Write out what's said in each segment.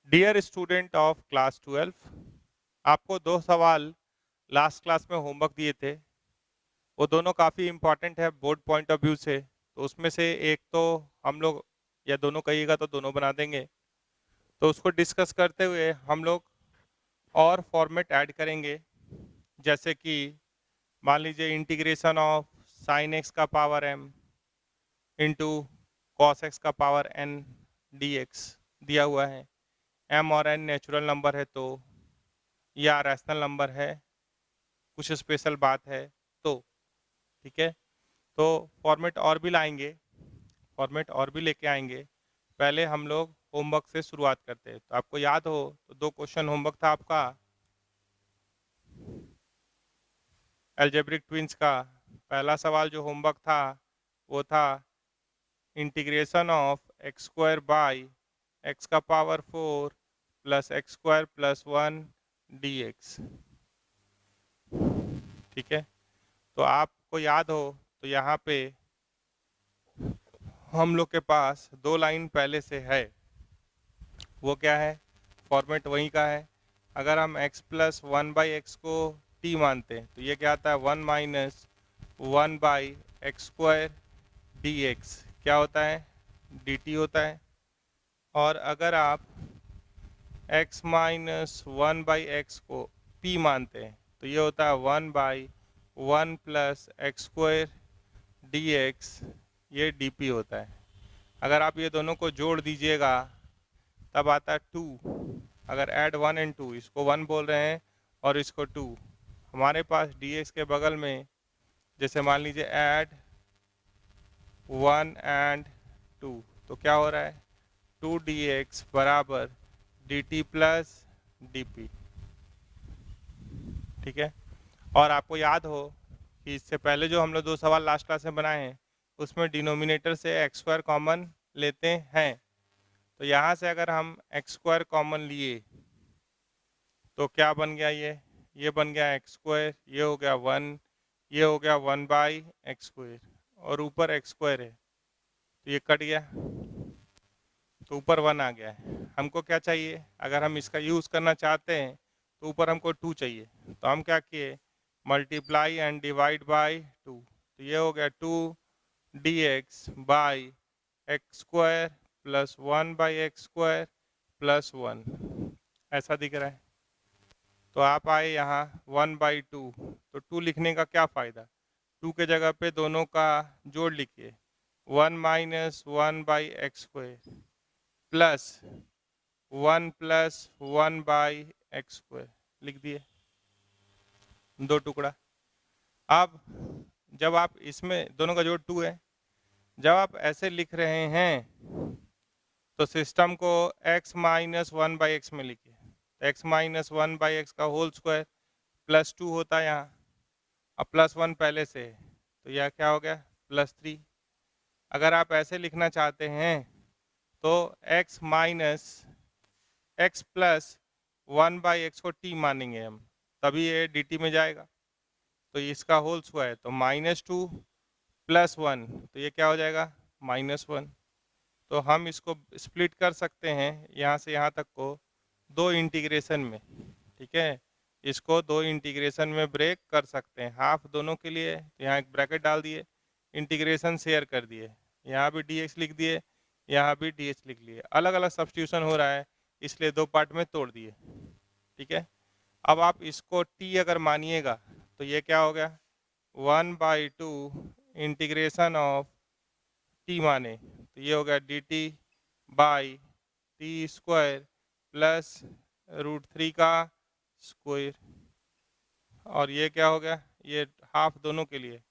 Dear student of class 12, आपको दो सवाल लास्ट क्लास में होमवर्क दिए थे। वो दोनों काफ़ी इम्पॉर्टेंट है बोर्ड पॉइंट ऑफ व्यू से। तो उसमें से एक तो हम लोग, या दोनों कहिएगा तो दोनों बना देंगे। तो उसको डिस्कस करते हुए हम लोग और फॉर्मेट ऐड करेंगे, जैसे कि मान लीजिए इंटीग्रेशन ऑफ साइन एक्स का power m into cos x का पावर n dx दिया हुआ है। m और n नेचुरल नंबर है तो, या रैशनल नंबर है, कुछ स्पेशल बात है तो, ठीक है। तो फॉर्मेट और भी लाएंगे, फॉर्मेट और भी लेके आएंगे। पहले हम लोग होमवर्क से शुरुआत करते हैं। तो आपको याद हो तो दो क्वेश्चन होमवर्क था आपका एल्जेब्रिक ट्विंस का। पहला सवाल जो होमवर्क था वो था integration of x square by x का power 4 plus x square plus 1 dx, ठीक है। तो आपको याद हो तो यहाँ पे हम लोग के पास दो लाइन पहले से है। वो क्या है? फॉर्मेट वही का है। अगर हम x प्लस 1/x को t मानते हैं तो ये क्या आता है? 1 माइनस 1/x² dx क्या होता है? dt होता है। और अगर आप x माइनस 1/x को p मानते हैं तो ये होता है 1/1 प्लस x² dx, ये dp होता है। अगर आप ये दोनों को जोड़ दीजिएगा तब आता है 2। अगर ऐड 1 एंड 2, इसको 1 बोल रहे हैं और इसको 2, हमारे पास dx के बगल में जैसे मान लीजिए ऐड 1 एंड 2, तो क्या हो रहा है? 2 dx बराबर dt प्लस dp, ठीक है। और आपको याद हो कि इससे पहले जो हम लोग दो सवाल लास्ट क्लास में बनाए हैं उसमें डिनोमिनेटर से x² कॉमन लेते हैं। तो यहाँ से अगर हम x² कॉमन लिए तो क्या बन गया? ये बन गया x², ये हो गया 1, ये हो गया 1/x², और ऊपर x² है तो ये कट गया तो ऊपर 1 आ गया है। हमको क्या चाहिए? अगर हम इसका यूज़ करना चाहते हैं तो ऊपर हमको 2 चाहिए। तो हम क्या किए? Multiply and divide by 2। तो ये हो गया 2 dx by x² plus 1/x² plus 1, ऐसा दिख रहा है। तो आप आए यहाँ 1/2, तो 2 लिखने का क्या फ़ायदा? 2 के जगह पे दोनों का जोड़ लिखिए, 1 minus 1/x² plus 1 plus 1/x² लिख दिए, दो टुकड़ा। अब जब आप इसमें दोनों का जोड़ 2 है, जब आप ऐसे लिख रहे हैं तो सिस्टम को x माइनस 1/x में लिखिए। तो x माइनस 1/x का होल स्क्वायर प्लस 2 होता है यहाँ, अब प्लस 1 पहले से है तो यह क्या हो गया? प्लस 3। अगर आप ऐसे लिखना चाहते हैं तो x minus x plus 1/x को t मानेंगे हम, तभी ये dt में जाएगा। तो इसका होल स्क्वायर तो -2 प्लस 1, तो ये क्या हो जाएगा? -1। तो हम इसको स्प्लिट कर सकते हैं यहाँ से यहाँ तक को दो इंटीग्रेशन में, ठीक है। इसको दो इंटीग्रेशन में ब्रेक कर सकते हैं, हाफ दोनों के लिए। तो यहाँ एक ब्रैकेट डाल दिए, इंटीग्रेशन शेयर कर दिए, यहाँ भी dx लिख दिए, यहाँ भी dx लिख लिए। अलग अलग सब्स्टिट्यूशन हो रहा है इसलिए दो पार्ट में तोड़ दिए, ठीक है। अब आप इसको t अगर मानिएगा तो ये क्या हो गया? 1/2 इंटीग्रेशन ऑफ t माने तो ये हो गया dt बाई t² प्लस √3 का स्क्वायर। और ये क्या हो गया? ये हाफ दोनों के लिए,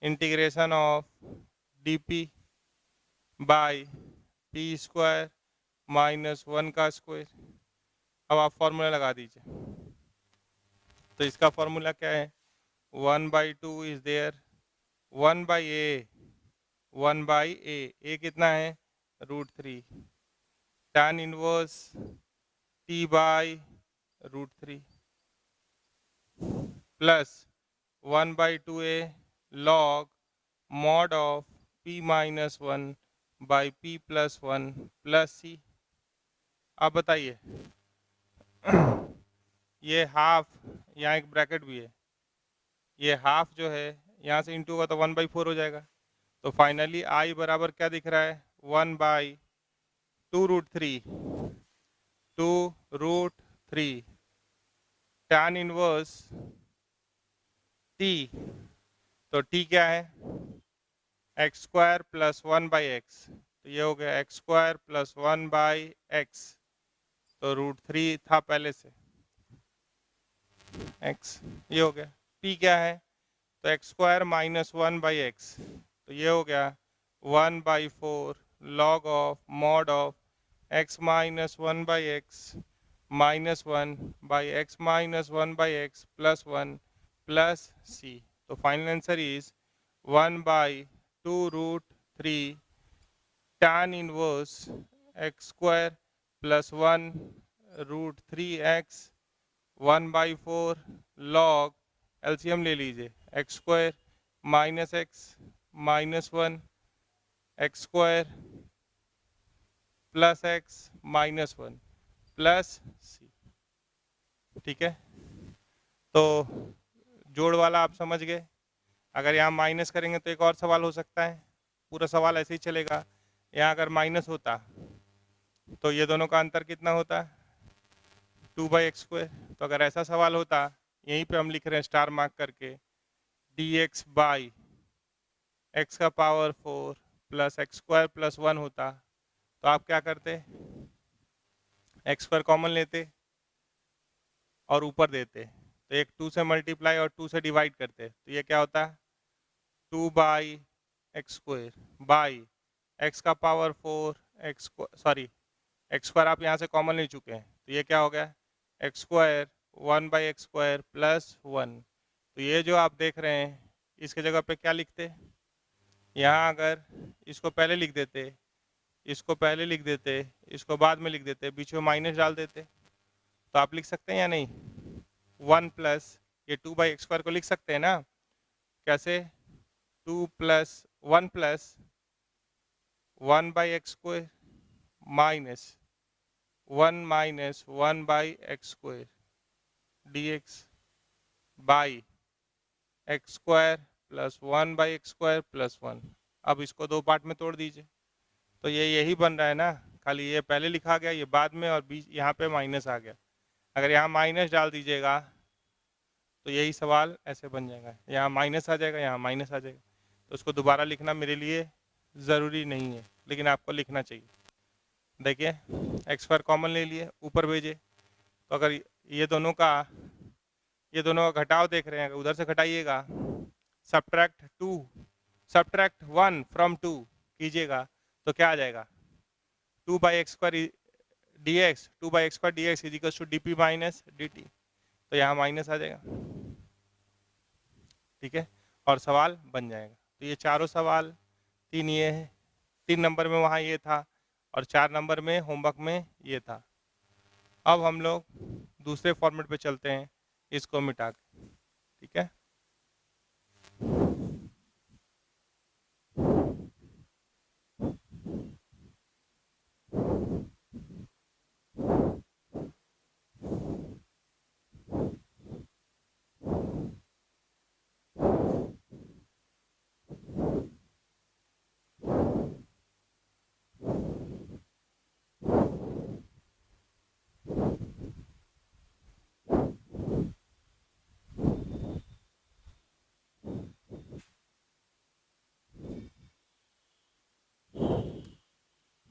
integration of dp by t² minus 1 का स्क्वायर। अब आप फॉर्मूला लगा दीजिए। तो इसका फॉर्मूला क्या है? 1/2 इज देयर 1/a, 1/a कितना है? √3, tan inverse t by √3 plus 1/2a log mod of p minus 1 by p plus 1 plus c। अब बताइए ये हाफ, यहाँ एक ब्रैकेट भी है, ये हाफ जो है यहाँ से इंटू होगा तो 1/4 हो जाएगा। तो फाइनली आई बराबर क्या दिख रहा है, 1/2√3, 2√3 tan इनवर्स टी। तो टी क्या है, x² + 1/x, तो ये हो गया x² + 1/x, तो √3 था पहले से x, ये हो गया। p क्या है, तो x² - 1/x, तो ये हो गया 1/4 log of mod of x - 1/x -1/x - 1/x + 1 + c। तो final answer is 1/2√3 tan inverse x² + 1√3x 1/4 log, LCM ले लीजिए, x² - x -1 x² + x -1 + c। ठीक है, तो जोड़ वाला आप समझ गए। अगर यहाँ माइनस करेंगे तो एक और सवाल हो सकता है, पूरा सवाल ऐसे ही चलेगा। यहाँ अगर माइनस होता तो ये दोनों का अंतर कितना होता, 2/x²। तो अगर ऐसा सवाल होता, यहीं पे हम लिख रहे हैं स्टार मार्क करके, dx बाई x का पावर 4 + x² + 1 होता, तो आप क्या करते, x² कॉमन लेते और ऊपर देते, तो एक 2 से मल्टीप्लाई और 2 से डिवाइड करते, तो ये क्या होता, 2/x² बाई x का पावर 4 x² आप यहाँ से कॉमन ले चुके हैं, तो ये क्या हो गया, x² 1/x² + 1। तो ये जो आप देख रहे हैं इसके जगह पे क्या लिखते, यहाँ अगर इसको पहले लिख देते, इसको पहले लिख देते, इसको बाद में लिख देते, बीच में माइनस डाल देते, तो आप लिख सकते हैं या नहीं, 1 प्लस ये 2/x² को लिख सकते हैं ना, कैसे, 2 + 1 + 1/x² minus 1 - 1/x² dx by x² + 1/x² + 1। अब इसको दो पार्ट में तोड़ दीजिए, तो ये यही बन रहा है ना, खाली ये पहले लिखा गया, ये बाद में, और बीच यहाँ पे माइनस आ गया। अगर यहाँ माइनस डाल दीजिएगा तो यही सवाल ऐसे बन जाएगा, यहाँ माइनस आ जाएगा, यहाँ माइनस आ जाएगा, तो उसको दोबारा लिखना मेरे लिए ज़रूरी नहीं है, लेकिन आपको लिखना चाहिए। देखिए x² कॉमन ले लिए, ऊपर भेजे, तो अगर ये दोनों का घटाव देख रहे हैं, उधर से घटाइएगा, सब्ट्रैक्ट 1 फ्रॉम 2 कीजिएगा, तो क्या आ जाएगा, 2/x² dx 2/x² dx = dp - dt, तो यहाँ माइनस आ जाएगा। ठीक है, और सवाल बन जाएगा। तो ये चारों सवाल, 3 ये है, 3 नंबर में वहाँ ये था, और 4 नंबर में होमवर्क में ये था। अब हम लोग दूसरे फॉर्मेट पे चलते हैं, इसको मिटा के। ठीक है,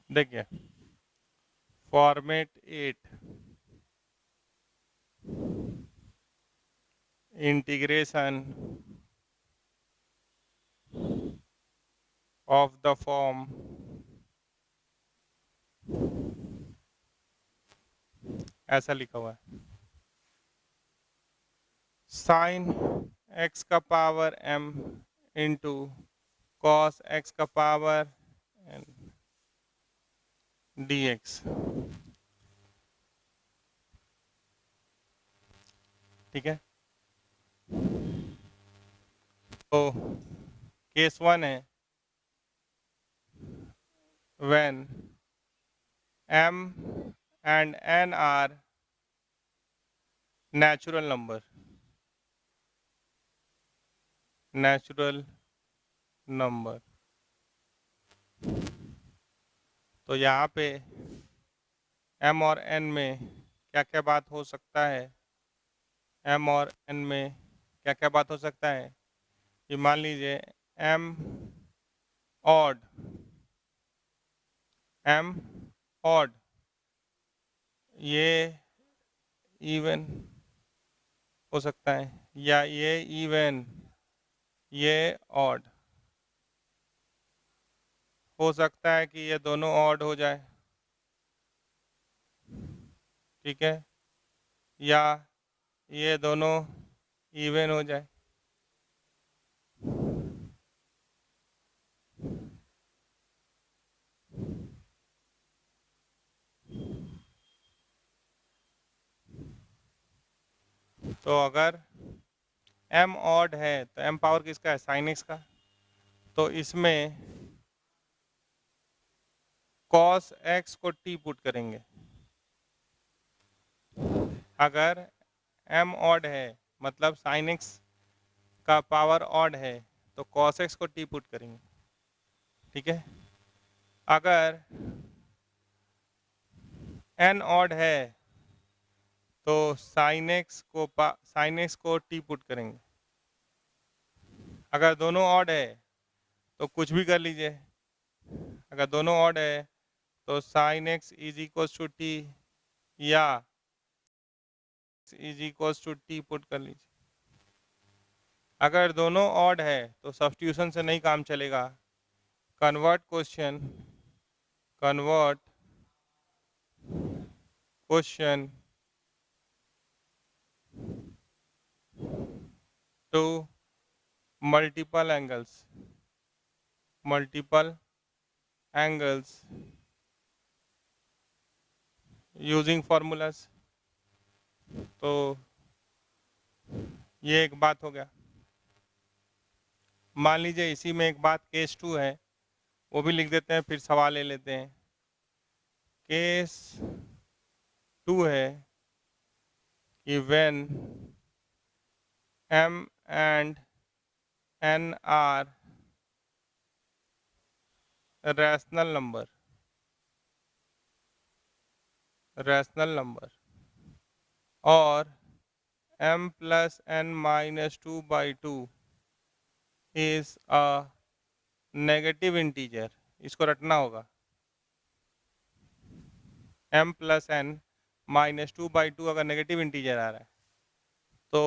देखिए format 8, integration of the form ऐसा लिखा हुआ है, साइन x का power m into cos x का पावर n dx। ठीक है, तो केस 1 है, when m and n are natural number, natural number। तो यहाँ पे m और n में क्या क्या बात हो सकता है, m और n में क्या क्या बात हो सकता है, कि मान लीजिए m odd, m odd, ये इवन हो सकता है, या ये इवन, ये ऑड हो सकता है, कि ये दोनों ऑड हो जाए, ठीक है, या ये दोनों इवन हो जाए। तो अगर m ऑड है तो m पावर किसका है, साइन x का, तो इसमें cos x को t पुट करेंगे। अगर m ऑड है मतलब साइन x का पावर ऑड है तो cos x को t पुट करेंगे, ठीक है। अगर n ऑड है तो साइन x को t पुट करेंगे। अगर दोनों ऑड है तो कुछ भी कर लीजिए, अगर दोनों ऑड है तो sine x is equals to t या is equals to t put कर लीजिए। अगर दोनों ऑड है तो सब्स्टिट्यूशन से नहीं काम चलेगा, convert question to multiple angles using formulas. तो ये एक बात हो गया। मान लीजिए इसी में एक बात केस 2 है, वो भी लिख देते हैं, फिर सवाल ले लेते हैं। केस 2 है कि when m and n are rational number और m plus n minus 2/2 is a negative integer, इसको रटना होगा। m प्लस n माइनस 2/2 अगर नेगेटिव इंटीजर आ रहा है तो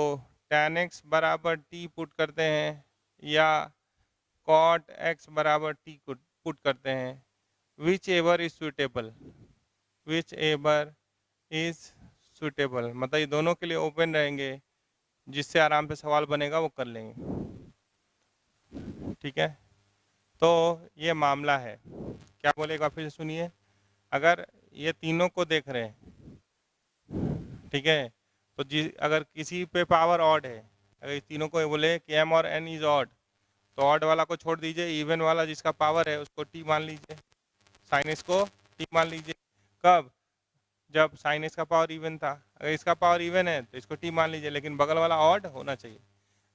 tan x बराबर t पुट करते हैं या cot x बराबर t पुट करते हैं, विच एवर इज सुटेबल, मतलब ये दोनों के लिए ओपन रहेंगे, जिससे आराम से सवाल बनेगा वो कर लेंगे, ठीक है। तो ये मामला है, क्या बोले एक बार फिर से सुनिए। अगर ये तीनों को देख रहे हैं, ठीक है, तो अगर किसी पे पावर ऑड है, अगर इस तीनों को बोले कि m और n इज ऑड, तो ऑड वाला को छोड़ दीजिए, इवन वाला जिसका पावर है उसको t मान लीजिए, साइन x को t मान लीजिए। कब, जब साइन x का पावर इवन था। अगर इसका पावर इवन है तो इसको t मान लीजिए, लेकिन बगल वाला ऑड होना चाहिए।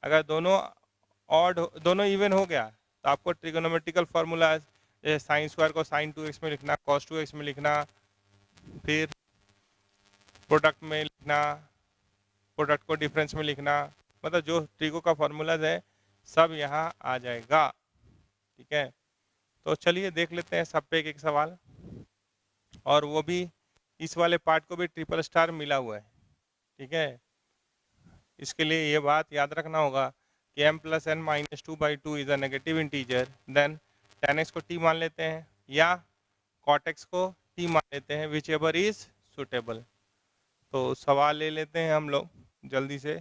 अगर दोनों इवन हो गया तो आपको ट्रिगोनोमेट्रिकल फार्मूला, जैसे साइन स्क्वायर को साइन 2x में लिखना, कॉस 2x में लिखना, फिर प्रोडक्ट में लिखना, प्रोडक्ट को डिफरेंस में लिखना, मतलब जो ट्रिगो का फार्मूलाज है सब यहाँ आ जाएगा, ठीक है। तो चलिए देख लेते हैं सब पे एक सवाल, और वो भी इस वाले पार्ट को भी ट्रिपल स्टार मिला हुआ है, ठीक है। इसके लिए ये बात याद रखना होगा कि m plus n minus 2/2 is a negative integer, then tan x को t मान लेते हैं या cot x को t मान लेते हैं, विच एवर इज सुटेबल। तो सवाल ले लेते हैं हम लोग जल्दी से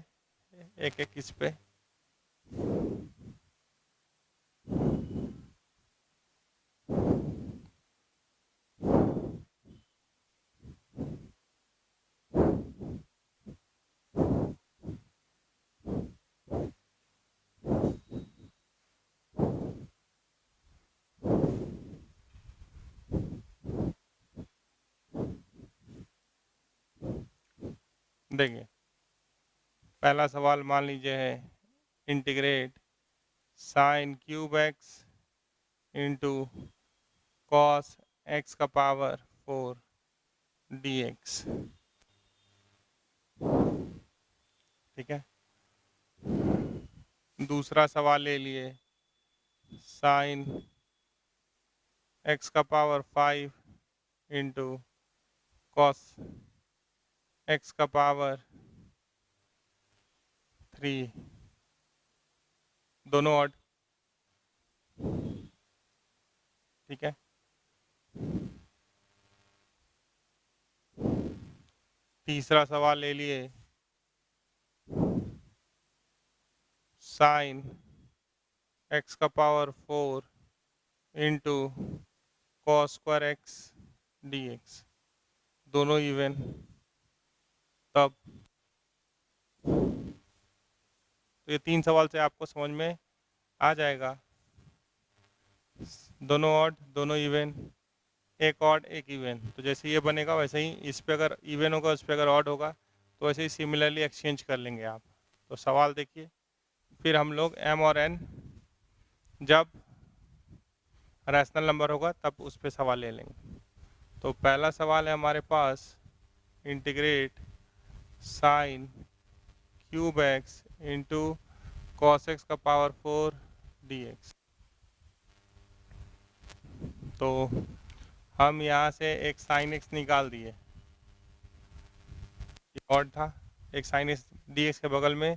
एक एक इस पे। देखिए पहला सवाल मान लीजिए है integrate sine cube x into cos x का पावर 4 dx। ठीक है, दूसरा सवाल ले लिए साइन एक्स का पावर 5 इंटू कॉस एक्स का पावर 3, दोनों ऑड। ठीक है, तीसरा सवाल ले लिए साइन एक्स का power 4 into cos square x dx, दोनों इवन। तब तो ये 3 सवाल से आपको समझ में आ जाएगा, दोनों ऑड दोनों इवन, एक ऑड एक इवन। तो जैसे ये बनेगा वैसे ही इस पे अगर इवन होगा उस पे अगर ऑड होगा तो वैसे ही सिमिलरली एक्सचेंज कर लेंगे आप। तो सवाल देखिए, फिर हम लोग m और n जब रैशनल नंबर होगा तब उस पे सवाल ले लेंगे। तो पहला सवाल है हमारे पास integrate sine cube x into cos x का पावर 4 dx। तो हम यहाँ से एक साइन एक्स निकाल दिए, ये ऑड था, एक साइन एक्स dx के बगल में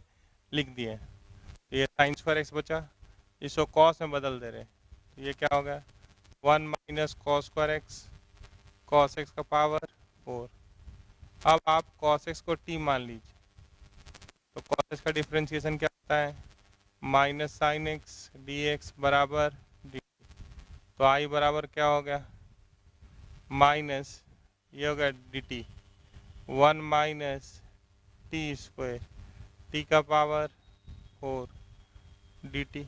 लिख दिए। तो ये साइन स्क्वायर एक्स बचा, इसको कॉस में बदल दे रहे। तो ये क्या हो गया 1 minus cos square x, cos x का पावर 4। अब आप कॉस एक्स को t मान लीजिए, तो कॉस एक्स का डिफ्रेंशिएशन क्या होता है minus sine x d x बराबर डी। तो आई बराबर क्या हो गया माइनस, ये हो गया d T, 1 minus T square T का पावर 4 डी टी।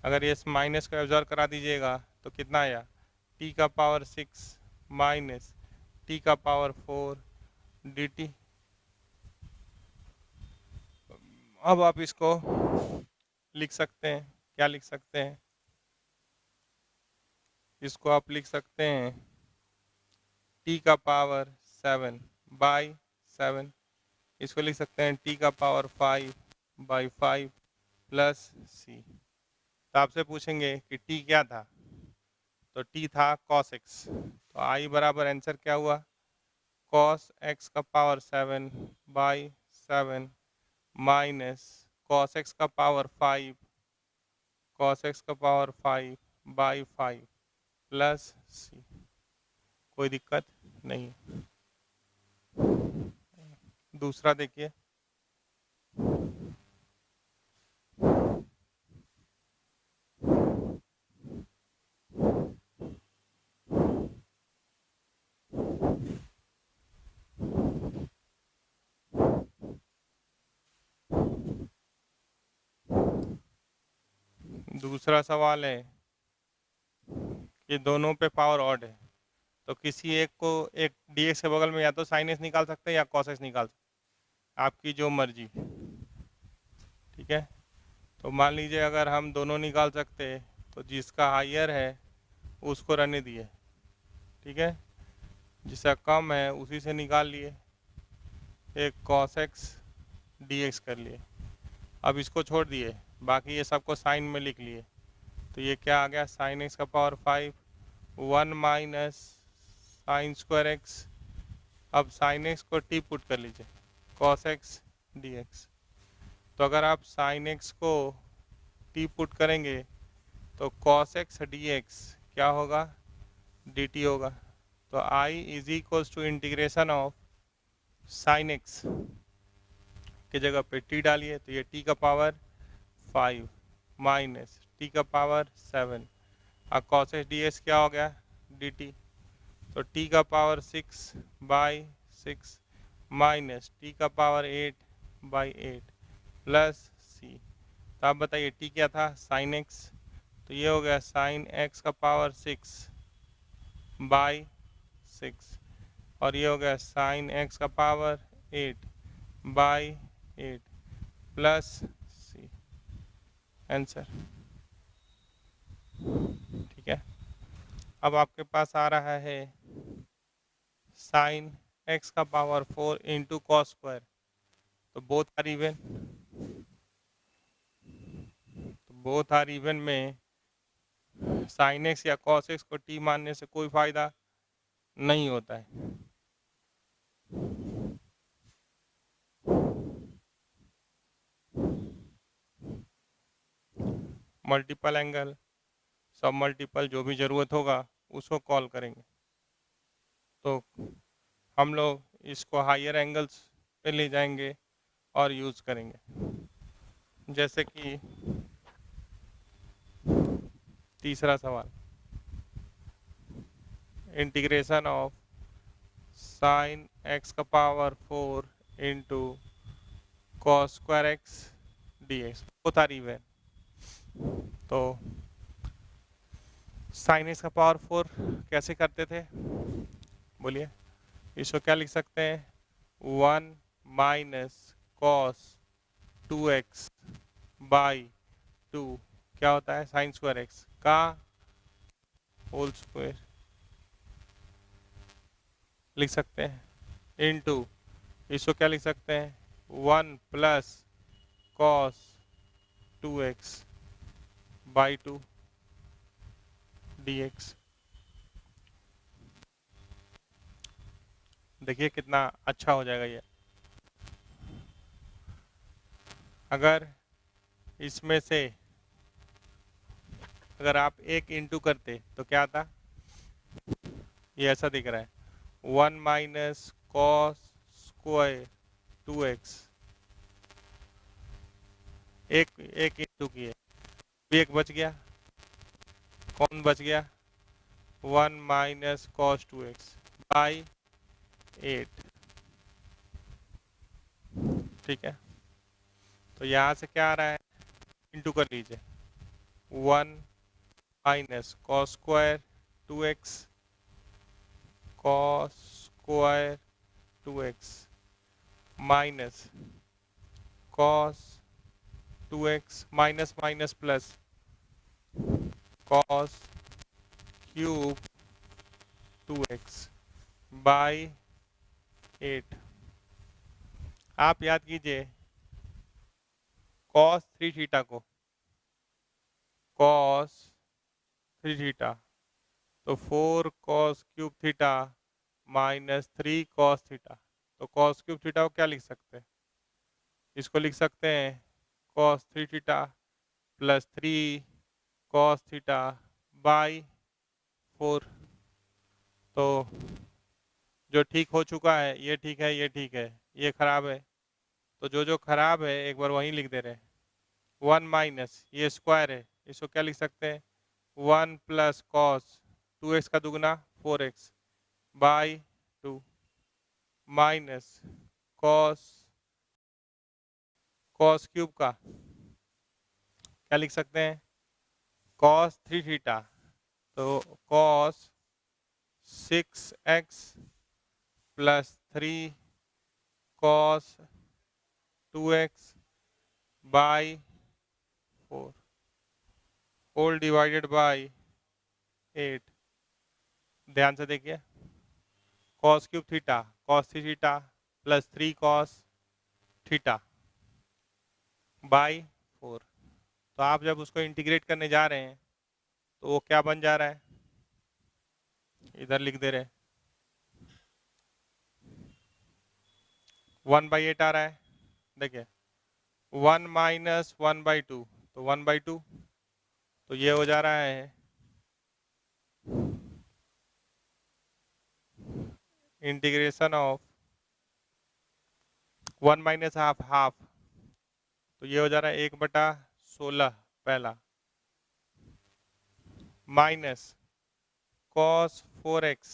अगर ये माइनस को एब्जॉर्व करा दीजिएगा तो कितना आया टी का पावर 6 माइनस टी का पावर 4 डी टी। अब आप इसको लिख सकते हैं, क्या लिख सकते हैं, इसको आप लिख सकते हैं t का पावर 7 बाई 7, इसको लिख सकते हैं t का पावर 5 बाई 5 प्लस c। तो आपसे पूछेंगे कि t क्या था, तो t था cos x। तो i बराबर आंसर क्या हुआ cos x का power 7 by 7 minus cos x का पावर 5, cos x का पावर 5 बाई 5 प्लस c। कोई दिक्कत नहीं। दूसरा देखिए, दूसरा सवाल है कि दोनों पे पावर ऑड है, तो किसी एक को एक dx के बगल में या तो sin x निकाल सकते हैं या cos x निकाल सकते हैं, आपकी जो मर्जी। ठीक है, तो मान लीजिए अगर हम दोनों निकाल सकते तो जिसका हायर है उसको रहने दिए। ठीक है, जिसका कम है उसी से निकाल लिए, एक cos x dx कर लिए। अब इसको छोड़ दिए, बाकी ये सबको साइन में लिख लिए। तो ये क्या आ गया साइन एक्स का power 5, 1 minus sine square x. अब साइन एक्स को टी पुट कर लीजिए कॉस एक्स डी एक्स। तो अगर आप साइन एक्स को टी पुट करेंगे तो कॉस एक्स डी एक्स क्या होगा डी टी होगा। तो I is equals to integration of sine x की जगह पे टी डालिए, तो ये टी का पावर 5 माइनस टी का पावर 7 और कॉस एक्स डी एक्स क्या हो गया डी टी। तो टी का पावर 6 बाई 6 माइनस टी का पावर 8 बाई 8 प्लस सी। तो आप बताइए टी क्या था साइन एक्स, तो ये हो गया साइन एक्स का पावर 6 बाई 6 और ये हो गया साइन एक्स का power 8 by 8 plus C answer. ठीक है, अब आपके पास आ रहा है साइन x का पावर 4 इंटू कॉस स्क्वायर, तो बोथ आर इवन में साइन एक्स या कॉस एक्स को t मानने से कोई फायदा नहीं होता है। मल्टीपल एंगल, सब मल्टीपल, जो भी ज़रूरत होगा उसको कॉल करेंगे। तो हम लोग इसको हायर एंगल्स पे ले जाएंगे और यूज़ करेंगे। जैसे कि तीसरा सवाल, इंटीग्रेशन ऑफ साइन एक्स का power 4 into cos square x d x, both are even. तो साइन एक्स का पावर 4 कैसे करते थे, बोलिए। इसको क्या लिख सकते हैं, 1 माइनस कॉस 2x बाई 2, क्या होता है साइन स्क्वायर एक्स का होल स्क्वायर लिख सकते हैं, इनटू इसको क्या लिख सकते हैं, 1 plus cos 2x by 2 dx। देखिए कितना अच्छा हो जाएगा ये। अगर इसमें से अगर आप एक इंटू करते तो क्या था, ये ऐसा दिख रहा है, 1 माइनस कॉस स्क्वायर 2x, एक इंटू किए, एक बच गया, कौन बच गया, 1 माइनस कॉस 2x बाई 8। ठीक है, तो यहाँ से क्या आ रहा है, इंटू कर लीजिए, 1 minus cos square 2x cos square 2x minus cos 2x minus minus plus cos cube 2x by 8। आप याद कीजिए कॉस 3 थीटा को, कॉस 3 थीटा, तो 4 cos cube theta minus 3 cos theta, तो कॉस क्यूब थीटा को क्या लिख सकते हैं, इसको लिख सकते हैं cos 3 theta plus 3 cos theta by 4। तो जो ठीक हो चुका है ये ठीक है, ये ठीक है, ये खराब है, तो जो जो खराब है एक बार वहीं लिख दे रहे हैं। 1 माइनस ये स्क्वायर है, इसको क्या लिख सकते हैं, 1 प्लस कॉस 2x का दुगना 4x by 2 minus cos cos cube का क्या लिख सकते हैं, कॉस 3 थीटा, तो cos 6x plus 3 cos 2x by 4 whole divided by 8। ध्यान से देखिए, cos cube theta cos 3 theta plus 3 cos theta by 4। तो आप जब उसको इंटीग्रेट करने जा रहे हैं तो वो क्या बन जा रहा है, इधर लिख दे रहे, 1/8 आ रहा है। देखिए 1 माइनस 1/2, तो 1/2, तो ये हो जा रहा है integration of 1 minus half half, तो ये हो जा रहा है 1/16 पहला माइनस कॉस 4x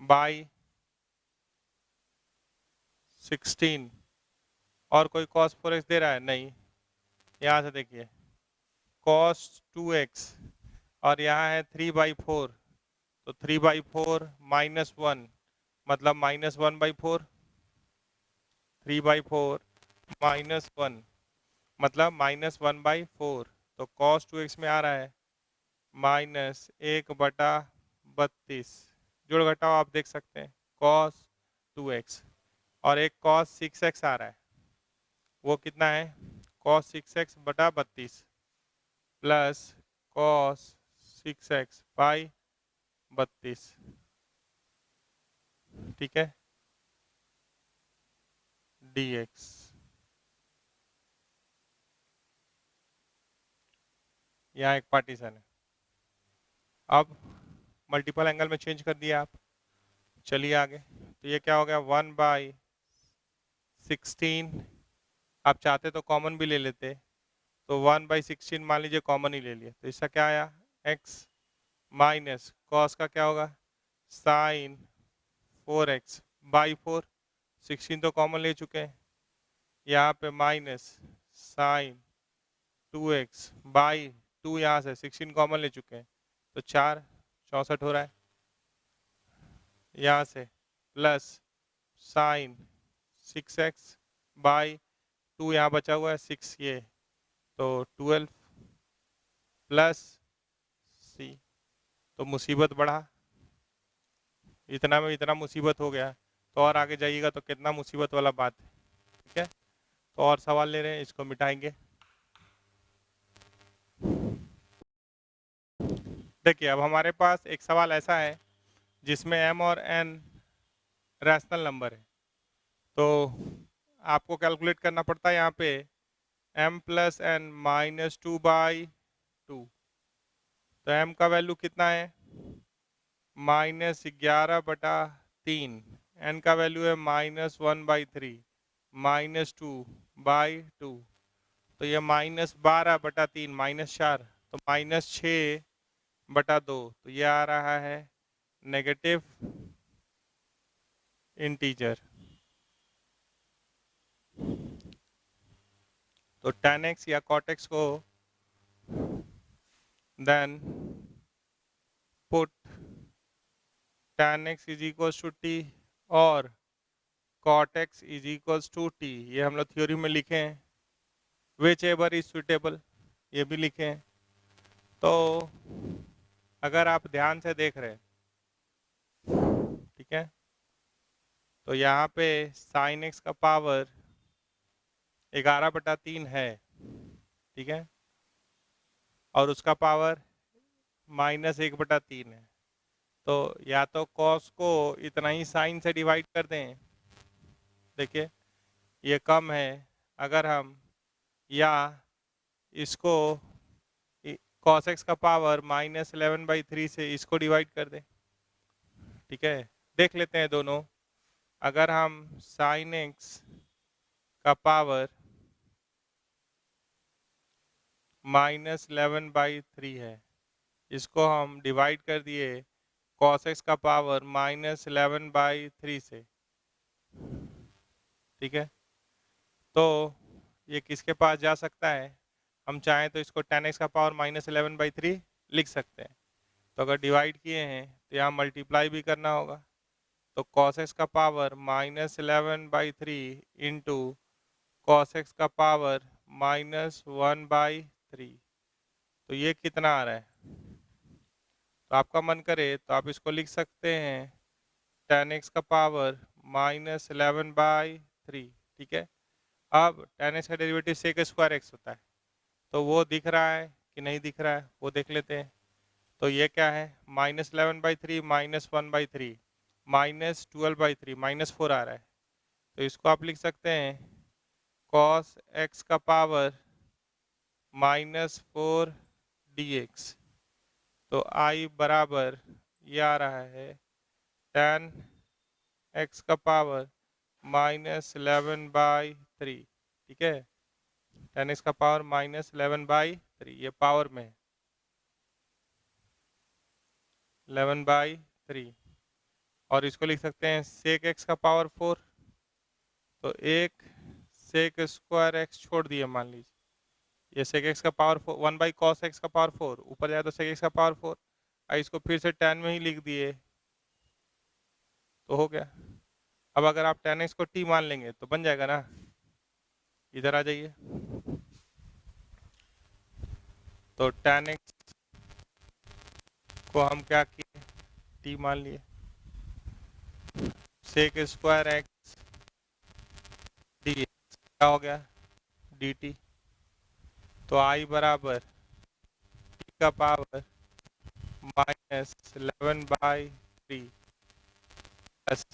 बाई 16। और कोई कॉस 4x दे रहा है नहीं, यहाँ से देखिए कॉस 2x और यहाँ है 3/4, तो 3/4 -1 मतलब -1/4, 3/4 -1 मतलब -1/4, तो cos 2x में आ रहा है -1/32। जोड़ घटाओ आप देख सकते हैं, cos 2x और एक cos 6x आ रहा है, वो कितना है cos 6x/32 plus cos 6x/32, ठीक है, dx। यहाँ एक पार्टीशन है, अब मल्टीपल एंगल में चेंज कर दिया आप। चलिए आगे, तो ये क्या हो गया 1/16। आप चाहते तो कॉमन भी ले लेते, तो 1/16 मान लीजिए कॉमन ही ले लिए, तो इसका क्या आया x माइनस कॉस का क्या होगा साइन 4x/4, 16 तो कॉमन ले चुके हैं, यहाँ पे माइनस साइन 2x/2, यहाँ से 16 कॉमन ले चुके हैं, तो 4 64 हो रहा है, यहाँ से प्लस साइन 6x/2, यहाँ बचा हुआ है 6, ये तो 12 प्लस सी, तो मुसीबत बढ़ा, इतना में इतना मुसीबत हो गया, तो और आगे जाइएगा तो कितना मुसीबत वाला बात है, ठीक है। तो और सवाल ले रहे हैं, इसको मिटाएंगे। देखिए अब हमारे पास एक सवाल ऐसा है जिसमें m और n रैशनल नंबर है, तो आपको कैलकुलेट करना पड़ता है यहाँ पे m + n -2/2, तो m का वैल्यू कितना है -11/3, n का वैल्यू है -1/3 -2/2, तो ये -12/3 -4, तो -6/2, तो ये आ रहा है नेगेटिव इंटीजर। तो tan x या cot x को then put tan x = t और cot x = t, ये हम लोग थ्योरी में लिखे हैं, विच एवर इज सुटेबल, ये भी लिखे हैं। तो अगर आप ध्यान से देख रहे हैं, ठीक है, तो यहाँ पे sin x का पावर 11/3 है, ठीक है, और उसका पावर -1/3 है, तो या तो cos को इतना ही sin से डिवाइड कर दें, देखिए ये कम है, अगर हम या इसको cos x का पावर -11/3 से इसको डिवाइड कर दें, ठीक है। देख लेते हैं दोनों, अगर हम sin x का पावर -11/3 है, इसको हम डिवाइड कर दिए cos x का पावर -11/3 से, ठीक है, तो ये किसके पास जा सकता है, हम चाहें तो इसको tan x का पावर -11/3 लिख सकते हैं, तो अगर डिवाइड किए हैं तो यहाँ मल्टीप्लाई भी करना होगा, तो cos x का पावर -11/3 इंटू cos x का पावर -1/3, तो ये कितना आ रहा है, तो आपका मन करे तो आप इसको लिख सकते हैं tan x का पावर -11/3, ठीक है। अब tan x का डेरिवेटिव sec² x होता है, तो वो दिख रहा है कि नहीं दिख रहा है वो देख लेते हैं, तो ये क्या है -11/3 -1/3 -12/3 -4 आ रहा है, तो इसको आप लिख सकते हैं cos x का पावर -4 dx, तो I बराबर ये आ रहा है tan x का पावर -11/3, ठीक है, tan x का पावर -11/3, ये पावर में 11/3, और इसको लिख सकते हैं sec x का पावर 4, तो एक sec² x छोड़ दिए, मान लीजिए ये sec x का पावर 1/cos x का पावर 4 ऊपर जाए तो sec x का पावर 4, इसको फिर से tan में ही लिख दिए तो हो गया, अब अगर आप tan x को t मान लेंगे तो बन जाएगा ना, इधर आ जाइए। तो tan x को हम क्या किए, t मान लिए, sec स्क्वायर x dx क्या हो गया dt। तो I बराबर t का पावर -11/3 प्लस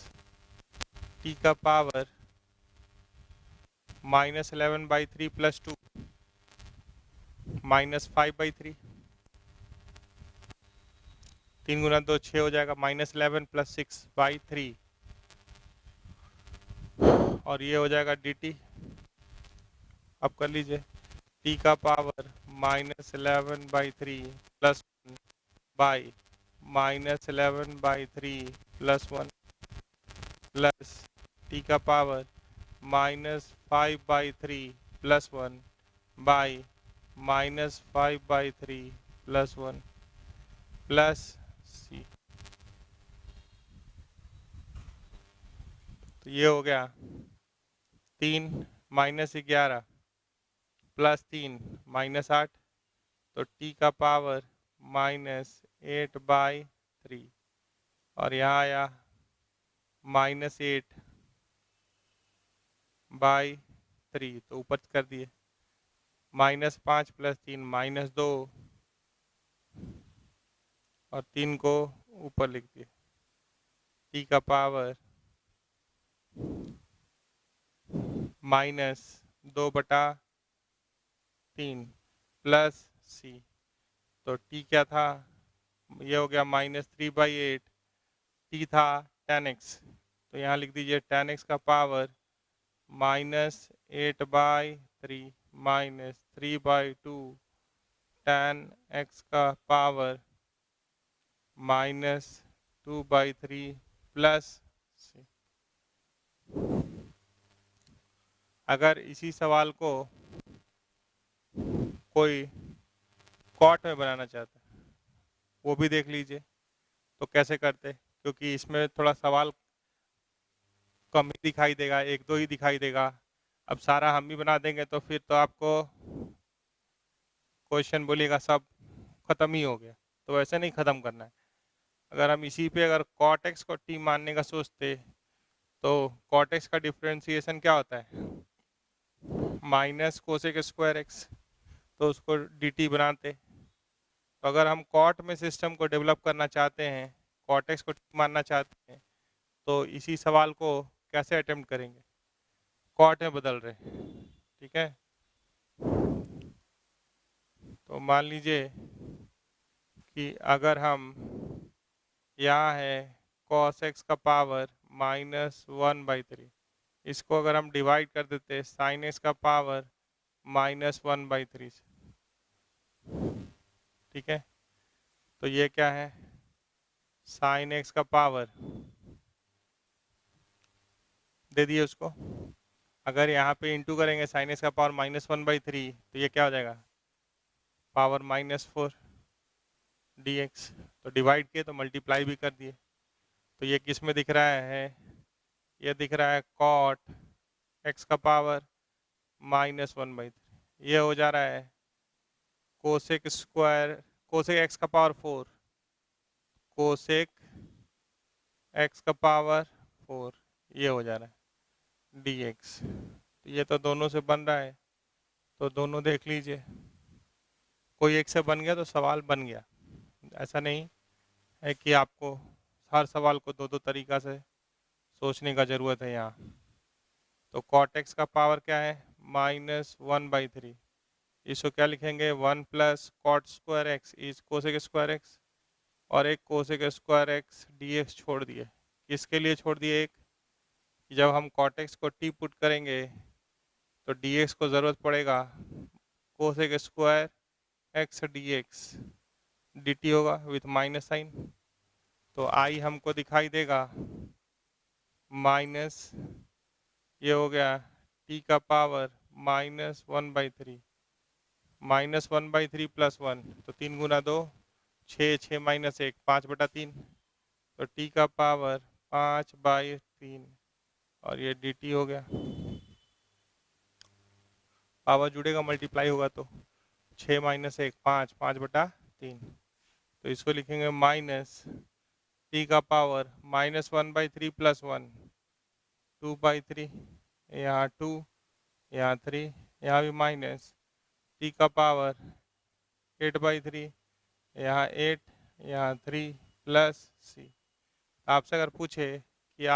t का पावर -11/3 प्लस 2 -5/3। 3 गुना 2 6 हो जाएगा, -11 प्लस 6/3 और ये हो जाएगा dt। अब कर लीजिए, t का power -11/3 plus 1 by -11/3 plus 1 plus t का power -5/3 plus 1 by -5/3 plus 1 plus c। तो ये हो गया 3 -11 प्लस 3 -8, तो t का पावर -8/3 और यहाँ आया -8/3, तो ऊपर कर दिए, -5 प्लस 3 -2 और 3 को ऊपर लिख दिए, t का पावर -2/3 प्लस c। तो t क्या था, ये हो गया -3/8, t था tan x, तो यहाँ लिख दीजिए tan x का पावर -8/3 -3/2 tan x का पावर -2/3 प्लस c। अगर इसी सवाल को कोई कॉट में बनाना चाहता है वो भी देख लीजिए, तो कैसे करते, क्योंकि इसमें थोड़ा सवाल कम ही दिखाई देगा, एक दो ही दिखाई देगा। अब सारा हम ही बना देंगे तो फिर तो आपको क्वेश्चन बोलिएगा सब खत्म ही हो गया, तो ऐसे नहीं खत्म करना है। अगर हम इसी पे अगर cot x को t मानने का सोचते तो cot x का डिफ्रेंसिएशन क्या होता है, माइनस कोसेक स्क्वायर एक्स, तो उसको dt बनाते। तो अगर हम कॉट में सिस्टम को डेवलप करना चाहते हैं, cot x को t मानना चाहते हैं, तो इसी सवाल को कैसे अटेम्प्ट करेंगे, कॉट में बदल रहे, ठीक है। तो मान लीजिए कि अगर हम यहाँ है cos x का पावर -1/3, इसको अगर हम डिवाइड कर देते sin x का पावर -1/3 से, ठीक है। तो ये क्या है, sin x का पावर दे दिए उसको, अगर यहाँ पे इंटू करेंगे sin x का पावर -1/3, तो ये क्या हो जाएगा, पावर -4 dx। तो डिवाइड किए तो मल्टीप्लाई भी कर दिए, तो ये किस में दिख रहा है, ये दिख रहा है cot x का पावर -1/3, ये हो जा रहा है कोसेक स्क्वायर, कोसेक एक्स का पावर 4, कोसेक एक्स का पावर 4, ये हो जा रहा है dx। तो ये तो दोनों से बन रहा है, तो दोनों देख लीजिए, कोई एक से बन गया तो सवाल बन गया। ऐसा नहीं है कि आपको हर सवाल को दो दो तरीका से सोचने का ज़रूरत है यहाँ। तो cot x का पावर क्या है, -1/3, इसको क्या लिखेंगे, 1 plus cot square x is cosec square x, और एक कोसेक स्क्वायर एक्स dx छोड़ दिए। किसके लिए छोड़ दिए, एक कि जब हम cot x को t पुट करेंगे तो dx को ज़रूरत पड़ेगा cosec square x dx, dt होगा विथ माइनस साइन। तो i हमको दिखाई देगा माइनस, ये हो गया t का पावर -1/3, -1/3 प्लस 1, तो 3 गुना 2 6, 6 -1 5/3, तो t का पावर 5/3 और ये dt हो गया, पावर जुड़ेगा मल्टीप्लाई होगा तो 6 माइनस 1 5, 5/3, तो इसको लिखेंगे माइनस t का पावर -1/3 + 1 2/3, यहाँ 2, यहाँ 3, यहाँ भी माइनस t का पावर 8/3, यहाँ 8, यहाँ 3 प्लस c। आपसे अगर पूछे कि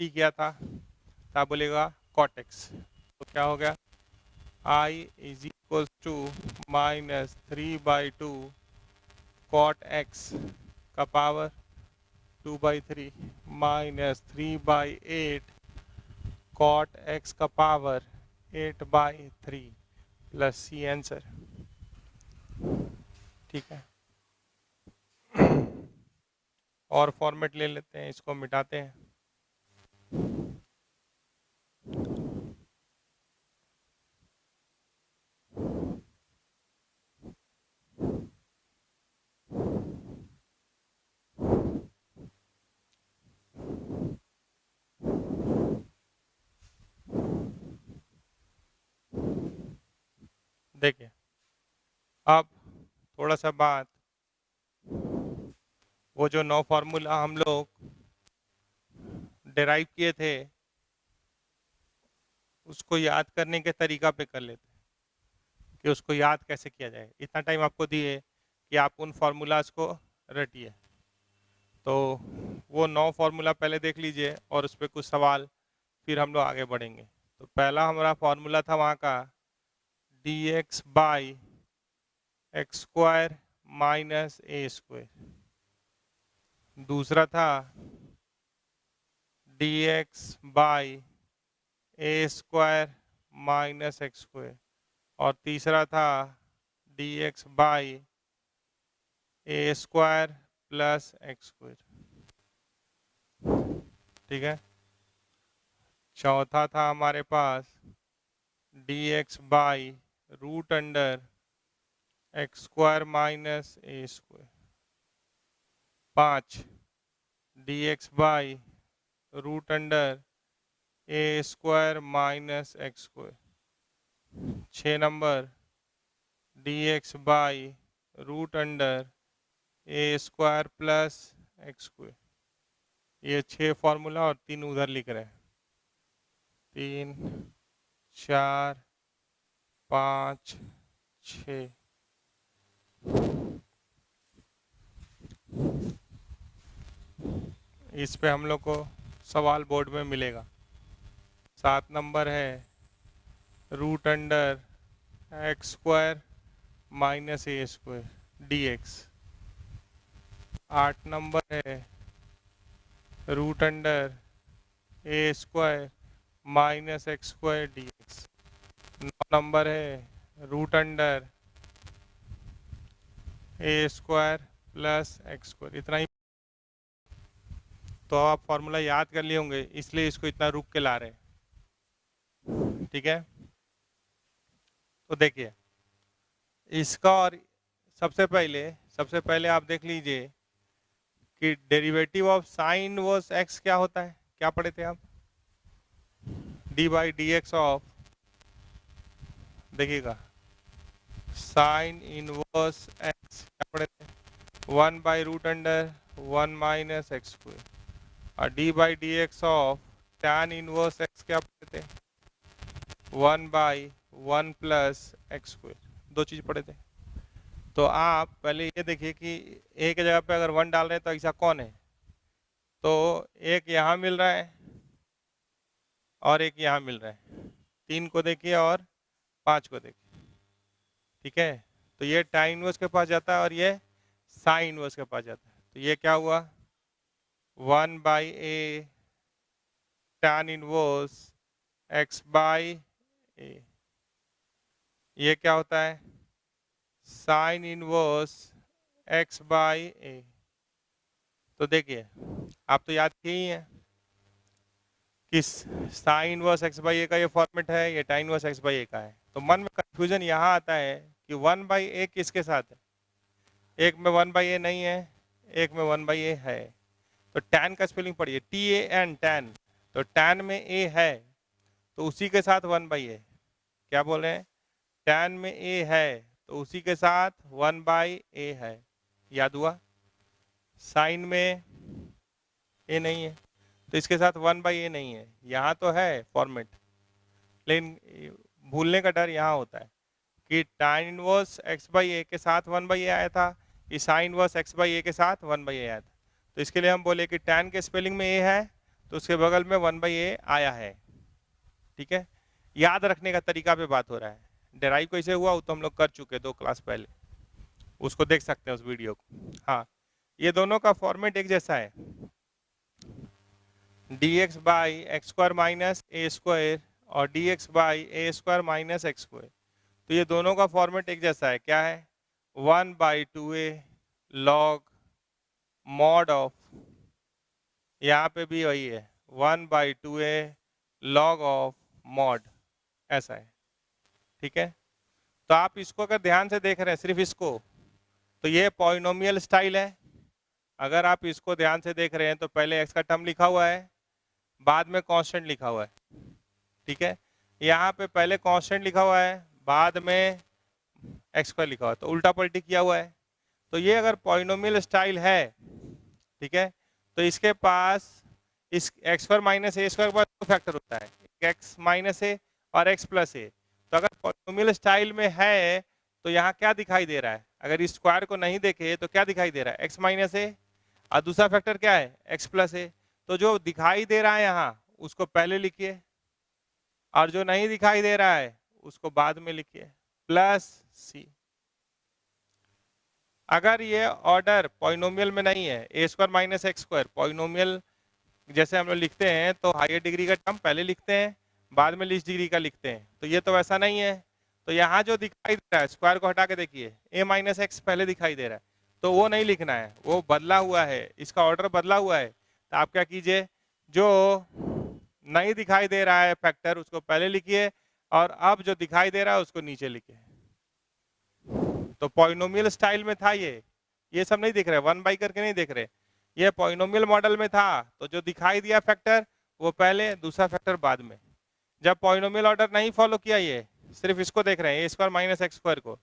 t क्या था तो आप बोलेगा cot x, तो क्या हो गया I is equal to -3/2 cot x का पावर 2/3 -3/8 cot x का पावर 8/3 प्लस c आंसर। ठीक है, और फॉर्मेट ले लेते हैं, इसको मिटाते हैं। देखिए अब थोड़ा सा बात, वो जो 9 फार्मूला हम लोग डिराइव किए थे उसको याद करने के तरीका पे कर लेते हैं कि उसको याद कैसे किया जाए। इतना टाइम आपको दिए कि आप उन फार्मूलाज को रटिए, तो वो 9 फार्मूला पहले देख लीजिए और उस पर कुछ सवाल, फिर हम लोग आगे बढ़ेंगे। तो पहला हमारा फार्मूला था वहाँ का dx/x² - a²। दूसरा था dx/a² - x², और तीसरा था dx/a² + x²। ठीक है, चौथा था हमारे पास dx/√(x² - a²। 5 dx/√(a² - x²। 6 number dx/√(a² + x²। ये 6 फार्मूला और 3 उधर लिख रहे हैं, 3 4 5 6। इस पे हम लोग को सवाल बोर्ड में मिलेगा। 7 नंबर है √(x² - a² dx। 8 नंबर है √(a² - x² dx। 9 नंबर है √(a² + x²। इतना ही। तो आप फॉर्मूला याद कर लिए होंगे, इसलिए इसको इतना रुक के ला रहे हैं। ठीक है, तो देखिए इसका, और सबसे पहले आप देख लीजिए कि derivative of sine inverse x क्या होता है। क्या पढ़े थे आप? d/dx ऑफ, देखिएगा, साइन इनवर्स x क्या पढ़े थे? 1/√(1 - x²। और d/dx of tan inverse x क्या पढ़े थे? 1/1 + x²। 2 चीज पढ़े थे। तो आप पहले ये देखिए कि एक जगह पे अगर 1 डाल रहे हैं तो ऐसा कौन है, तो एक यहाँ मिल रहा है और एक यहाँ मिल रहा है। 3 को देखिए और 5 को देखिए। ठीक है, तो ये tan इनवर्स के पास जाता है और ये साइन इनवर्स के पास जाता है। तो ये क्या हुआ, 1/a tan इनवर्स x/a। ये क्या होता है, साइन इनवर्स x/a। तो देखिए आप तो याद किए ही हैं कि साइन इनवर्स x/a का ये फॉर्मेट है, ये tan इनवर्स x/a का है। तो मन में कंफ्यूजन यहाँ आता है कि 1/a किसके साथ है। एक में 1/a नहीं है, एक में 1/a है। तो tan का स्पेलिंग पढ़िए, TAN, tan। तो tan में a है तो उसी के साथ 1/a, क्या बोल रहे हैं, tan में a है तो उसी के साथ 1/a है, याद हुआ। sin में a नहीं है तो इसके साथ 1/a नहीं है, यहाँ तो है फॉर्मेट, लेकिन भूलने का डर यहाँ होता है कि tan इनवर्स x/a के साथ 1/a आया था, कि sin इनवर्स x/a के साथ 1/a आया था। तो इसके लिए हम बोले कि tan के स्पेलिंग में a है तो उसके बगल में 1/a आया है। ठीक है, याद रखने का तरीका पे बात हो रहा है। डेराइव कैसे हुआ वो तो हम लोग कर चुके 2 क्लास पहले, उसको देख सकते हैं उस वीडियो को। हाँ, ये दोनों का फॉर्मेट एक जैसा है, dx by x square minus a square और dx by A square minus x square. तो ये दोनों का फॉर्मेट एक जैसा है, क्या है, 1/2a लॉग मॉड ऑफ, यहाँ पे भी वही है 1/2a लॉग ऑफ मॉड, ऐसा है। ठीक है, तो आप इसको अगर ध्यान से देख रहे हैं सिर्फ इसको, तो ये पॉलिनोमियल स्टाइल है। अगर आप इसको ध्यान से देख रहे हैं तो पहले x का टर्म लिखा हुआ है, बाद में कांस्टेंट लिखा हुआ है। ठीक है, यहाँ पे पहले कांस्टेंट लिखा हुआ है, बाद में एक्स स्क्वायर लिखा हुआ है, तो उल्टा पलटी किया हुआ है। तो ये अगर पॉलिनोमियल स्टाइल है, ठीक है, तो इसके पास इस x square minus a square के पास 2 फैक्टर होता है, एक्स माइनस ए और एक्स प्लस ए। तो अगर पॉलिनोमियल स्टाइल में है तो यहाँ क्या दिखाई दे रहा है, अगर इस स्क्वायर को नहीं देखे तो क्या दिखाई दे रहा है, एक्स माइनस ए और दूसरा फैक्टर क्या है, एक्स प्लस ए। तो जो दिखाई दे रहा है यहाँ उसको पहले लिखिए और जो नहीं दिखाई दे रहा है उसको बाद में लिखिए, प्लस सी। अगर ये ऑर्डर पॉलिनोमियल में नहीं है, a square minus x square polynomial जैसे हम लोग लिखते हैं तो हायर डिग्री का टर्म पहले लिखते हैं, बाद में लीस्ट डिग्री का लिखते हैं, तो ये तो वैसा नहीं है। तो यहाँ जो दिखाई दे रहा है, स्क्वायर को हटा के देखिए, ए माइनस एक्स पहले दिखाई दे रहा है, तो वो नहीं लिखना है, वो बदला हुआ है, इसका ऑर्डर बदला हुआ है। तो आप क्या कीजिए, जो नहीं दिखाई दे रहा है फैक्टर उसको पहले लिखिए और अब जो दिखाई दे रहा है उसको नीचे लिखिए। तो पॉलिनोमियल स्टाइल में था ये सब नहीं दिख रहे, 1/, करके नहीं देख रहे, ये पॉलिनोमियल मॉडल में था तो जो दिखाई दिया फैक्टर वो पहले, दूसरा फैक्टर बाद में। जब पॉलिनोमियल ऑर्डर नहीं फॉलो किया, ये सिर्फ इसको देख रहे हैं, ए स्क्वायर माइनस एक्स स्क्वायर को,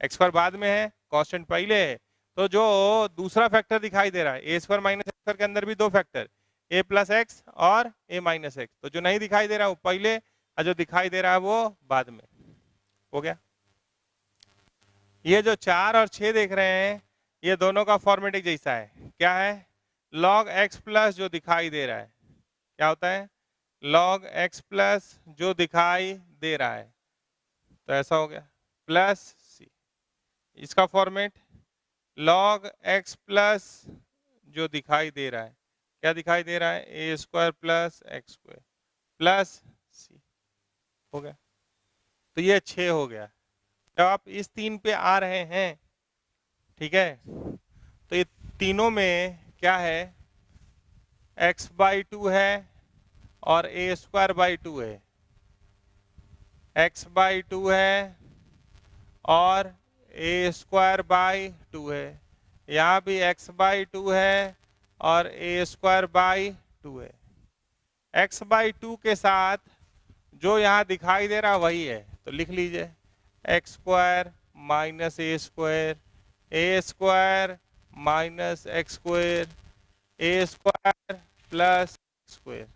एक्स स्क्वायर बाद में है, कांस्टेंट पहले है, तो जो दूसरा फैक्टर दिखाई दे रहा है, a square minus x square के अंदर भी 2 फैक्टर, ए प्लस एक्स और ए माइनस एक्स, तो जो नहीं दिखाई दे रहा है वो पहले और जो दिखाई दे रहा है वो बाद में। हो गया। ये जो 4 और 6 देख रहे हैं ये दोनों का फॉर्मेट एक जैसा है, क्या है, log x प्लस जो दिखाई दे रहा है, क्या होता है, log x प्लस जो दिखाई दे रहा है, तो ऐसा हो गया, प्लस सी। इसका फॉर्मेट log x प्लस जो दिखाई दे रहा है, क्या दिखाई दे रहा है, a square plus x square plus c. हो गया, तो ये 6 हो गया। जब आप इस 3 पे आ रहे हैं, ठीक है, तो ये तीनों में क्या है, x/2 है और ए स्क्वायर बाई 2 है, x/2 है और ए स्क्वायर बाई 2 है, यहाँ भी x/2 है और ए स्क्वायर बाई 2 है। x/2 के साथ जो यहाँ दिखाई दे रहा वही है, तो लिख लीजिए x square minus a square minus x square, A square plus square.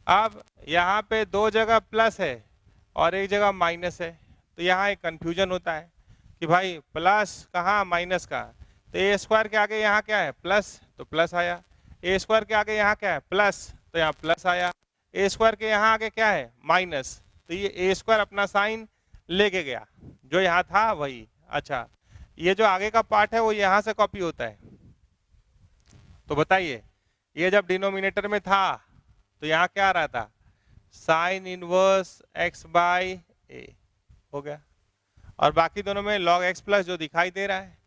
अब यहाँ पे 2 जगह प्लस है और एक जगह माइनस है, तो यहाँ एक कंफ्यूजन होता है कि भाई प्लस कहाँ माइनस कहाँ, तो ए स्क्वायर के आगे यहाँ क्या है, प्लस, तो प्लस आया, ए स्क्वायर के आगे यहाँ क्या है, प्लस, तो यहाँ प्लस आया, ए स्क्वायर के यहाँ आगे क्या है, माइनस, तो ये ए स्क्वायर अपना साइन लेके गया, जो यहाँ था वही। अच्छा, ये जो आगे का पार्ट है वो यहाँ से कॉपी होता है, तो बताइए ये जब डिनोमिनेटर में था तो यहाँ क्या आ रहा था, साइन इनवर्स x बाई ए, हो गया। और बाकी दोनों में log x प्लस जो दिखाई दे रहा है,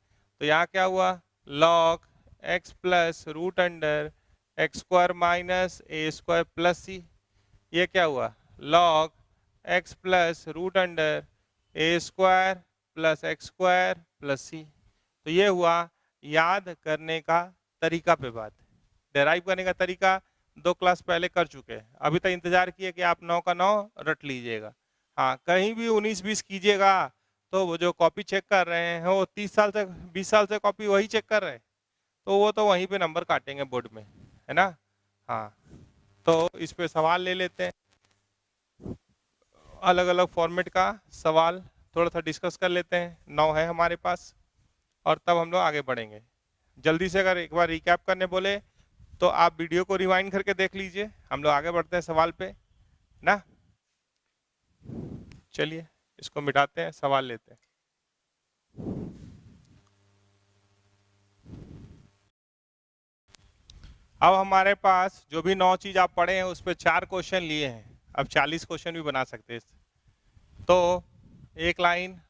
तो यहाँ क्या हुआ, log x plus root under x square minus a square plus c, ये क्या हुआ, log x plus root under a square plus x square plus c. तो ये हुआ याद करने का तरीका पे बात, डेराइव करने का तरीका 2 क्लास पहले कर चुके हैं, अभी तक इंतजार किए कि आप 9 का 9 रट लीजिएगा। हाँ, कहीं भी 19-20 कीजिएगा तो वो जो कॉपी चेक कर रहे हैं वो 30 साल से 20 साल से कॉपी वही चेक कर रहे हैं, तो वो तो वहीं पे नंबर काटेंगे बोर्ड में, है ना। हाँ, तो इस पे सवाल ले लेते हैं, अलग अलग फॉर्मेट का सवाल थोड़ा सा डिस्कस कर लेते हैं। 9 है हमारे पास और तब हम लोग आगे बढ़ेंगे। जल्दी से अगर एक बार रिकैप करने बोले तो आप वीडियो को रिवाइंड करके देख लीजिए, हम लोग आगे बढ़ते हैं सवाल पे ना। चलिए इसको मिटाते हैं, सवाल लेते हैं। अब हमारे पास जो भी 9 चीज आप पढ़े हैं उस पर 4 क्वेश्चन लिए हैं, अब 40 क्वेश्चन भी बना सकते हैं। तो एक लाइन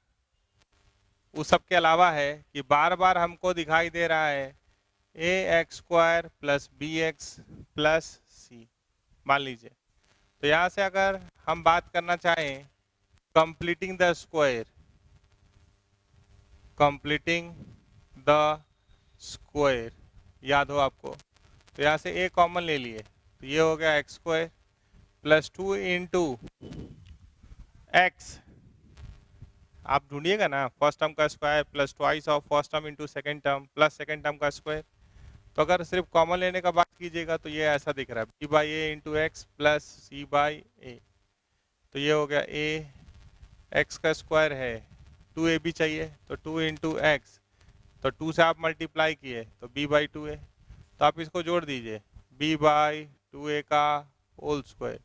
उस सब के अलावा है कि बार बार हमको दिखाई दे रहा है a x square plus b x plus c, मान लीजिए। तो यहाँ से अगर हम बात करना चाहें completing the square, completing the square याद हो आपको, तो यहाँ से ए कॉमन ले लिए, तो ये हो गया x square plus 2 into x, आप ढूंढिएगा ना फर्स्ट टर्म का square plus twice of first term into second term plus second term का स्क्वायर। तो अगर सिर्फ कॉमन लेने का बात कीजिएगा तो ये ऐसा दिख रहा है b by a into x plus c by a, तो ये हो गया ए एक्स का स्क्वायर है, 2 ए भी चाहिए तो 2 इंटू एक्स, तो 2 से आप मल्टीप्लाई किए तो b बाई 2a, तो आप इसको जोड़ दीजिए b बाई 2a का होल स्क्वायर,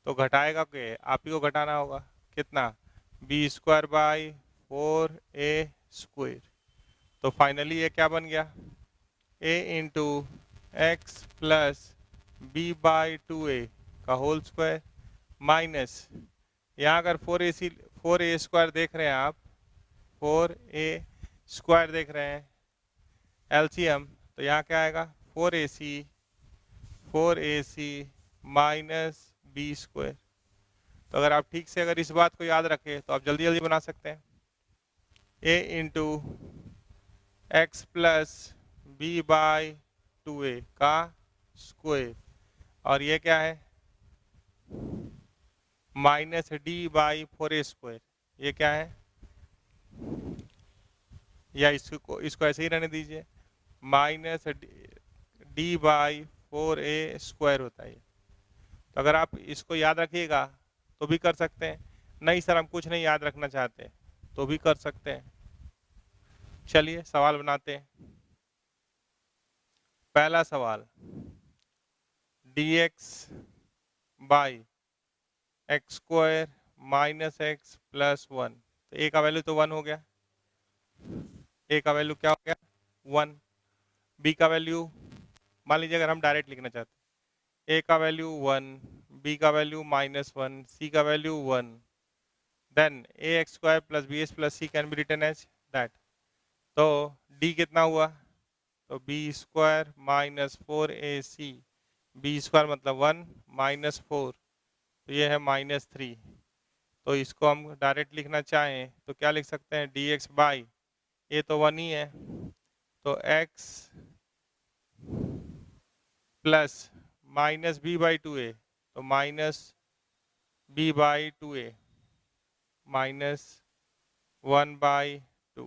तो घटाएगा के आप ही को घटाना होगा, कितना b square by 4a square. तो फाइनली ये क्या बन गया a into x plus b by 2a का होल स्क्वायर माइनस, यहाँ अगर 4a स्क्वायर देख रहे हैं आप, 4a स्क्वायर देख रहे हैं एलसीएम, तो यहाँ क्या आएगा 4ac माइनस बी स्क्वायर। तो अगर आप ठीक से अगर इस बात को याद रखें तो आप जल्दी जल्दी बना सकते हैं, a into x plus b by 2a का स्क्वायर, और ये क्या है minus D by 4a square, ये क्या है, या इसको ऐसे ही रहने दीजिए, minus D by 4a square होता है। तो अगर आप इसको याद रखिएगा तो भी कर सकते हैं, नहीं सर हम कुछ नहीं याद रखना चाहते तो भी कर सकते हैं। चलिए सवाल बनाते हैं। पहला सवाल dx by x square minus x plus 1, तो ए का वैल्यू तो 1 हो गया, ए का वैल्यू क्या हो गया 1, बी का वैल्यू मान लीजिए अगर हम डायरेक्ट लिखना चाहते हैं, ए का वैल्यू 1, बी का वैल्यू -1, सी का value 1, then A x square plus B S plus C can be written as that. तो डी कितना हुआ, तो B square minus 4ac, B square मतलब 1 माइनस 4, तो ये है -3। तो इसको हम डायरेक्ट लिखना चाहें तो क्या लिख सकते हैं dx बाई, ये तो 1 ही है, तो x plus minus b by 2a, तो minus b by 2a minus 1 by 2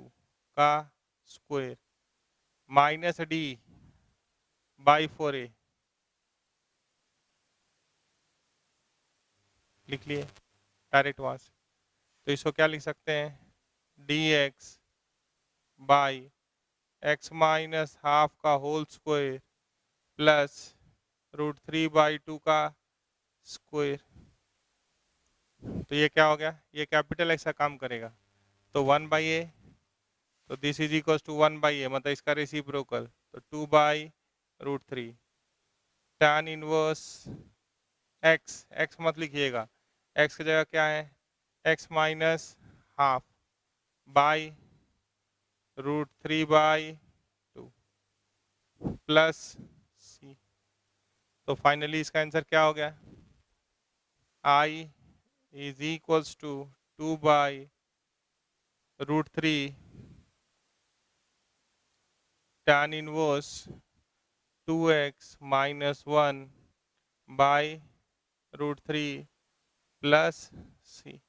का square minus D by 4a, लिख लिए डायरेक्ट वहाँ से। तो इसको क्या लिख सकते हैं dx by x minus half का होल स्क्वायर प्लस √3/2 का स्क्वायर। तो ये क्या हो गया, ये कैपिटल एक्स का काम करेगा, तो 1/a, तो this is equal to 1/a मतलब इसका रेसिप्रोकल, तो 2/√3 tan इनवर्स एक्स, एक्स मत लिखिएगा, एक्स की जगह क्या है x minus half by √3/2 plus c. तो फाइनली इसका आंसर क्या हो गया, I is equals to 2/√3 tan inverse 2x - 1 by √3 plus c.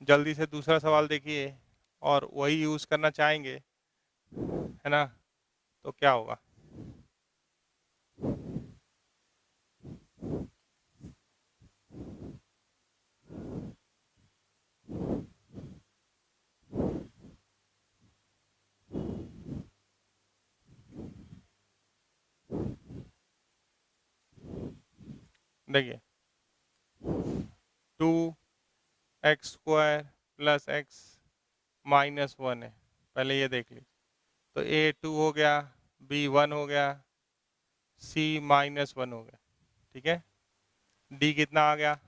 जल्दी से दूसरा सवाल देखिए, और वही यूज़ करना चाहेंगे, है ना? तो क्या होगा? देखिए 2x² प्लस x -1 है, पहले ये देख लीजिए। तो a 2 हो गया, b 1 हो गया, c -1 हो गया, ठीक है। d कितना आ गया?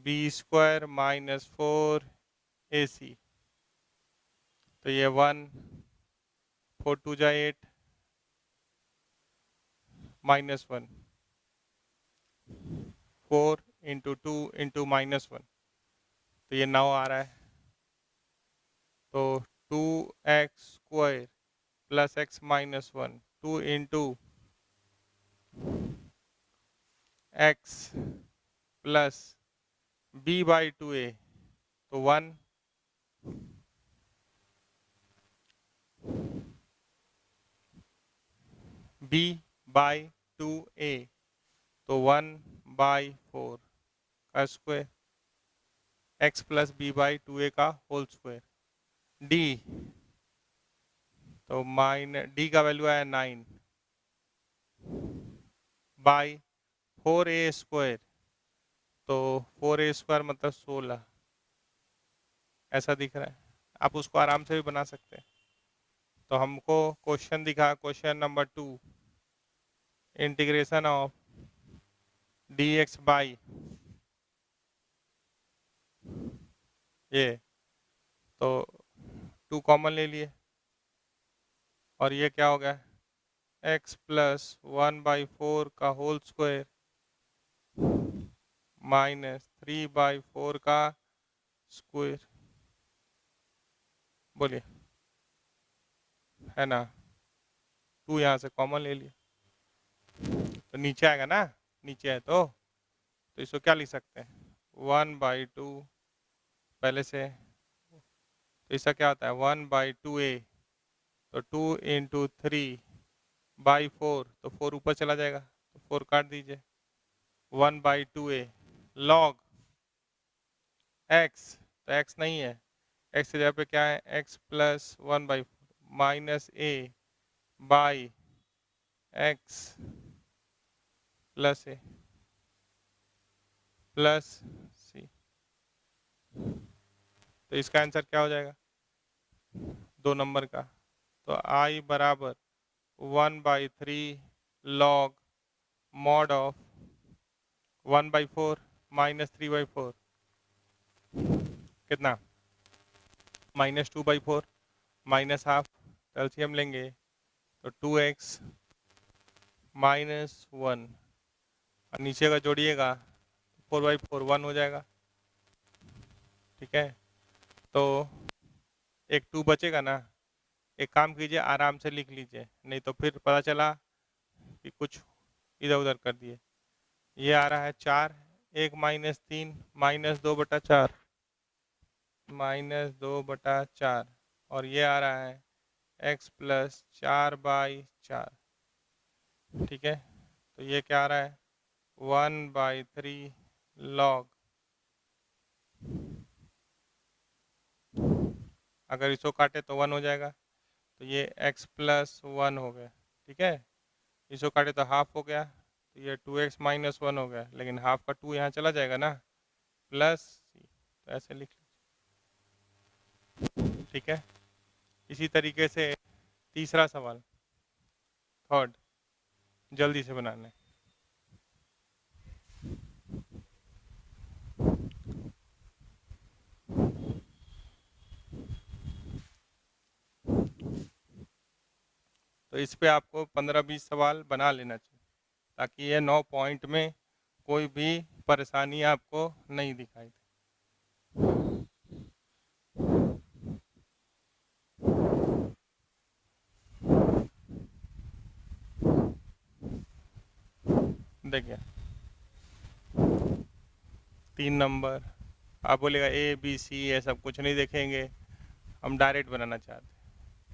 b² -4 ac। तो ये 1, 4 2 जा 8 -1, 4 × 2 × -1, तो ये 9 आ रहा है। तो 2x² plus x -1, 2 × x plus b/2a, तो 1, b/2a, तो 1/4 का स्क्वायर, x प्लस b/2a का होल स्क्वायर। d, तो d का वैल्यू आया 9 बाई 4a², तो 4a² मतलब 16, ऐसा दिख रहा है। आप उसको आराम से भी बना सकते हैं। तो हमको क्वेश्चन दिखा, question number 2, integration of dx by ये, तो 2 कॉमन ले लिए, और ये क्या हो गया? x प्लस 1/4 का होल स्क्वायर माइनस 3/4 का स्क्वायर। बोलिए, है ना? 2 यहाँ से कॉमन ले लिए, तो नीचे आएगा ना, नीचे है तो इसको क्या लिख सकते हैं? 1/2 पहले से, तो इसका क्या होता है? 1/2a, तो 2 × 3/4, तो 4 ऊपर चला जाएगा, तो 4 काट दीजिए। 1/2a लॉग x, तो x नहीं है, x की जगह पे क्या है? x plus 1/4 minus a by x plus a plus c। तो इसका आंसर क्या हो जाएगा? 2 नंबर का। तो i बराबर 1/3 लॉग मॉड ऑफ 1/4 माइनस 3/4, कितना? -2/4 माइनस हाफ, एलसीएम लेंगे तो 2x -1, और नीचे का जोड़िएगा 4/4 1 हो जाएगा, ठीक है। तो एक 2 बचेगा ना, एक काम कीजिए, आराम से लिख लीजिए, नहीं तो फिर पता चला कि कुछ इधर उधर कर दिए। ये आ रहा है 4, 1 -3 -2/4 -2/4, और ये आ रहा है x प्लस 4/4, ठीक है। तो ये क्या आ रहा है? 1/3 लॉग, अगर इसको काटे तो 1 हो जाएगा, तो ये x प्लस 1 हो गया, ठीक है। इसको काटे तो हाफ हो गया, तो ये 2x -1 हो गया, लेकिन हाफ का 2 यहाँ चला जाएगा ना, प्लस c, तो ऐसे लिख लीजिए, ठीक है। इसी तरीके से तीसरा सवाल, थर्ड, जल्दी से बनाना है। तो इस पे आपको 15-20 सवाल बना लेना चाहिए, ताकि ये 9 पॉइंट में कोई भी परेशानी आपको नहीं दिखाई दे। देखिए 3 नंबर, आप बोलेगा ए बी सी ये सब कुछ नहीं देखेंगे, हम डायरेक्ट बनाना चाहते हैं।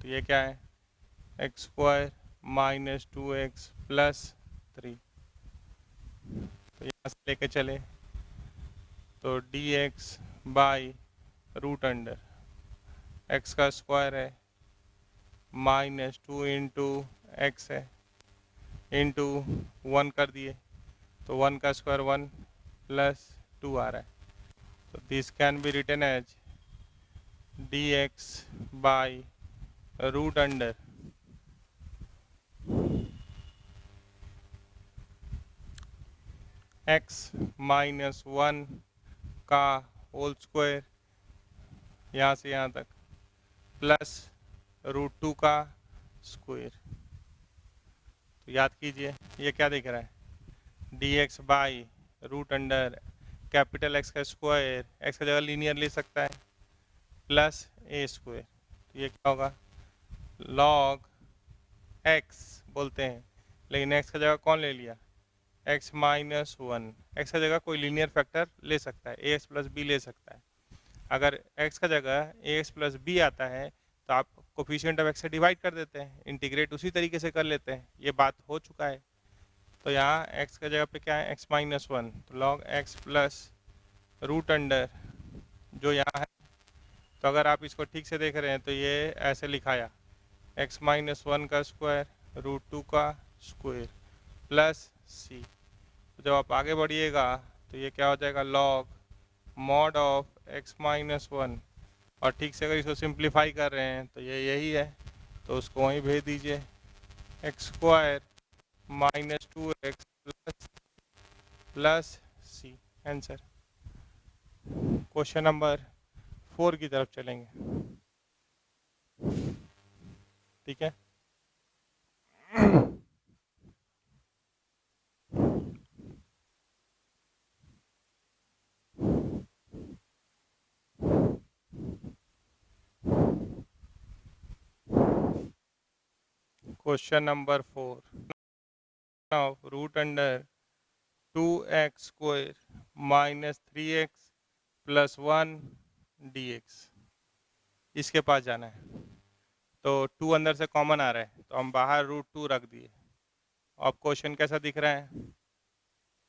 तो ये क्या है, x square minus 2x plus 3। तो यहाँ से लेके चले तो dx by root under x का स्क्वायर है माइनस 2 इंटू एक्स है इंटू 1 कर दिए तो 1 का स्क्वायर 1 प्लस 2 आ रहा है। तो this can be written as dx by root under x minus 1 का होल स्क्वायर यहाँ से यहाँ तक प्लस रूट 2 का स्क्वायर। तो याद कीजिए ये क्या दिख रहा है, dx by root under capital x का स्क्वायर, एक्स का जगह लीनियर ले सकता है, प्लस ए स्क्वायर। तो ये क्या होगा, लॉग एक्स बोलते हैं, लेकिन एक्स का जगह कौन ले लिया, एक्स माइनस 1। एक्स का जगह कोई लीनियर फैक्टर ले सकता है, ए एक्स प्लस बी ले सकता है। अगर x का जगह ए एक्स प्लस बी आता है तो आप कोफिशिएंट ऑफ x से डिवाइड कर देते हैं, इंटीग्रेट उसी तरीके से कर लेते हैं, ये बात हो चुका है। तो यहाँ x का जगह पे क्या है, x माइनस 1, तो log x plus root under जो यहाँ है। तो अगर आप इसको ठीक से देख रहे हैं तो ये ऐसे लिखाया, x माइनस 1 का स्क्वायर रूट 2 का स्क्वायर प्लस c। तो जब आप आगे बढ़िएगा तो ये क्या हो जाएगा, log mod of x minus 1, और ठीक से अगर इसको सिंप्लीफाई कर रहे हैं तो ये यही है, तो उसको वहीं भेज दीजिए, x square minus 2x plus सी। आंसर। क्वेश्चन नंबर 4 की तरफ चलेंगे, ठीक है। Question number 4, now root under 2x square minus 3x plus 1 dx, इसके पास जाना है। तो 2 अंदर से कॉमन आ रहा है तो हम बाहर रूट 2 रख दिए। अब क्वेश्चन कैसा दिख रहा है,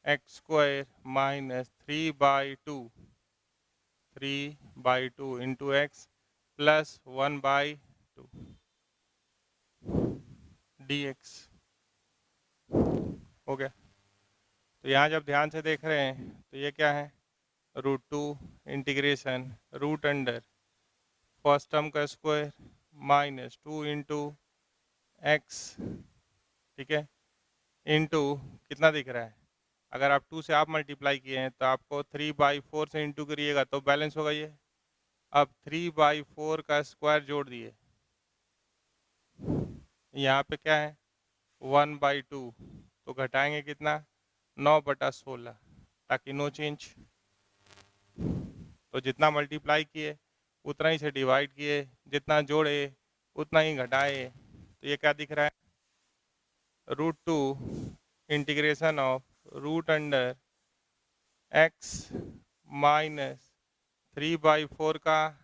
x square minus 3/2 into x plus 1/2 dx हो गया। तो यहाँ जब ध्यान से देख रहे हैं तो ये क्या है, root 2 integration root under first term का स्क्वायर माइनस 2 इंटू एक्स, ठीक है, इंटू कितना दिख रहा है, अगर आप 2 से आप मल्टीप्लाई किए हैं तो आपको 3/4 से इंटू करिएगा तो बैलेंस होगा ये। अब 3/4 का स्क्वायर जोड़ दिए, यहाँ पे क्या है 1/2, तो घटाएंगे कितना 9/16, ताकि नो चेंज। तो जितना मल्टीप्लाई किए उतना ही से डिवाइड किए, जितना जोड़े उतना ही घटाए। तो ये क्या दिख रहा है, root 2 integration of root under x minus 3/4 का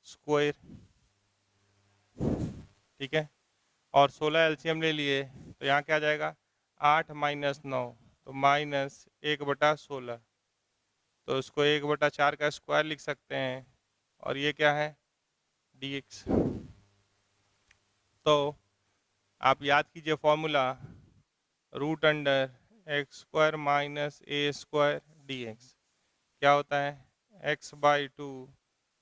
स्क्वायर, ठीक है। और 16 एलसीएम ले लिए तो यहाँ क्या आ जाएगा, 8 माइनस 9, तो माइनस 1/16, तो उसको 1/4 का स्क्वायर लिख सकते हैं, और ये क्या है dx। तो आप याद कीजिए formula, root under x square minus a square dx क्या होता है, x/2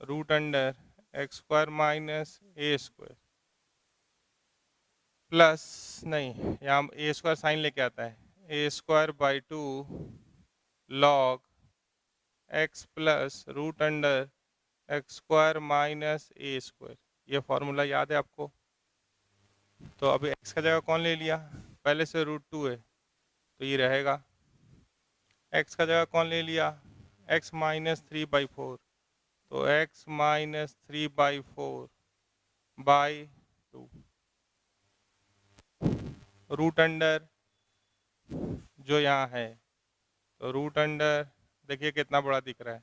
root under x square minus a square plus, नहीं यहाँ ए स्क्वायर साइन लेके आता है, a²/2 log x plus root under x square minus a square. ये formula याद है आपको। तो अभी एक्स का जगह कौन ले लिया, पहले से रूट 2 है तो ये रहेगा, एक्स का जगह कौन ले लिया, एक्स माइनस 3/4, तो एक्स माइनस 3/4/2 रूट अंडर जो यहाँ है, तो रूट अंडर देखिए कितना बड़ा दिख रहा है,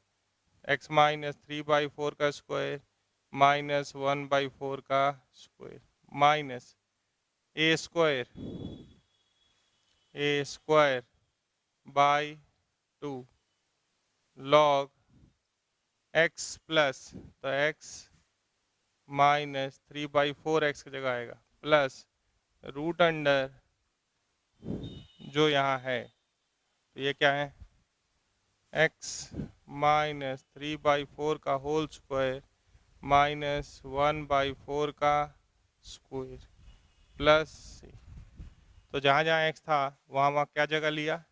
x माइनस 3/4 का स्क्वायर माइनस 1/4 का square minus a square by 2 log x plus, तो x माइनस 3/4 की जगह आएगा प्लस रूट अंडर जो यहाँ है, तो ये क्या है, x माइनस 3/4 का होल स्क्वायर माइनस 1/4 का स्क्वायर प्लस, तो जहाँ जहाँ x था वहाँ वहाँ क्या जगह लिया,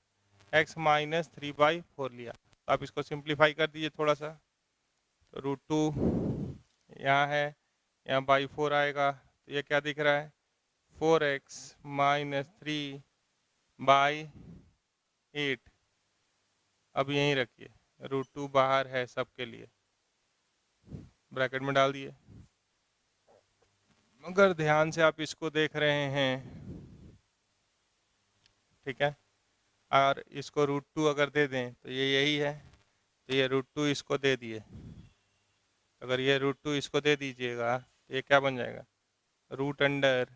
x माइनस 3/4 लिया। तो आप इसको सिंप्लीफाई कर दीजिए थोड़ा सा, तो √2 यहाँ है, यहाँ बाई 4 आएगा, तो ये क्या दिख रहा है, 4x माइनस 3/8। अब यहीं रखिए, √2 बाहर है सबके लिए, ब्रैकेट में डाल दिए। मगर ध्यान से आप इसको देख रहे हैं, ठीक है, और इसको √2 अगर दे दें तो ये यही है, तो ये √2 इसको दे दिए, अगर ये √2 इसको दे दीजिएगा तो ये क्या बन जाएगा, root under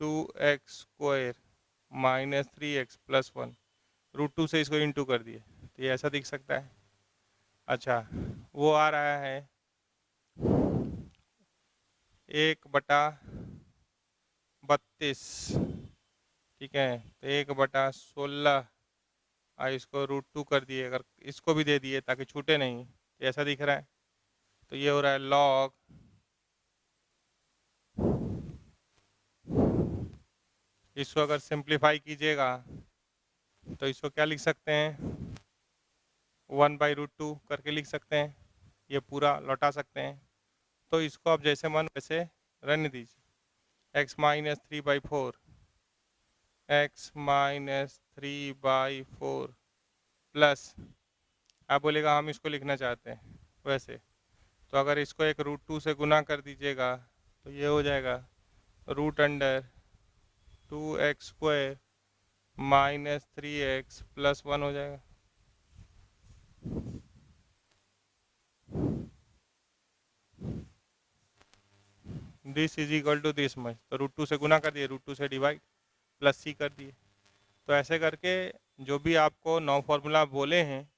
2x square minus 3x plus 1, √2 से इसको इंटू कर दिए, तो ये ऐसा दिख सकता है। अच्छा, वो आ रहा है 1/32, ठीक है, तो 1/16, इसको √2 कर दिए, अगर इसको भी दे दिए ताकि छूटे नहीं, तो ऐसा दिख रहा है, तो ये हो रहा है लॉग, इसको अगर सिंप्लीफाई कीजिएगा तो इसको क्या लिख सकते हैं, 1/√2 करके लिख सकते हैं, ये पूरा लौटा सकते हैं। तो इसको आप जैसे मन वैसे रहने दीजिए, x माइनस 3/4 प्लस, आप बोलेगा हम इसको लिखना चाहते हैं वैसे, तो अगर इसको एक √2 से गुना कर दीजिएगा तो ये हो जाएगा root under 2x square minus 3x plus 1 हो जाएगा। This is equal to this much, तो √2 से गुना कर दिए, √2 से डिवाइड प्लस c कर दिए। तो ऐसे करके जो भी आपको 9 फार्मूला बोले हैं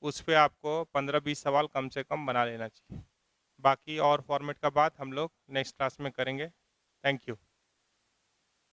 उस पे आपको 15-20 सवाल कम से कम बना लेना चाहिए। बाकी और फॉर्मेट का बात हम लोग नेक्स्ट क्लास में करेंगे। Thank you.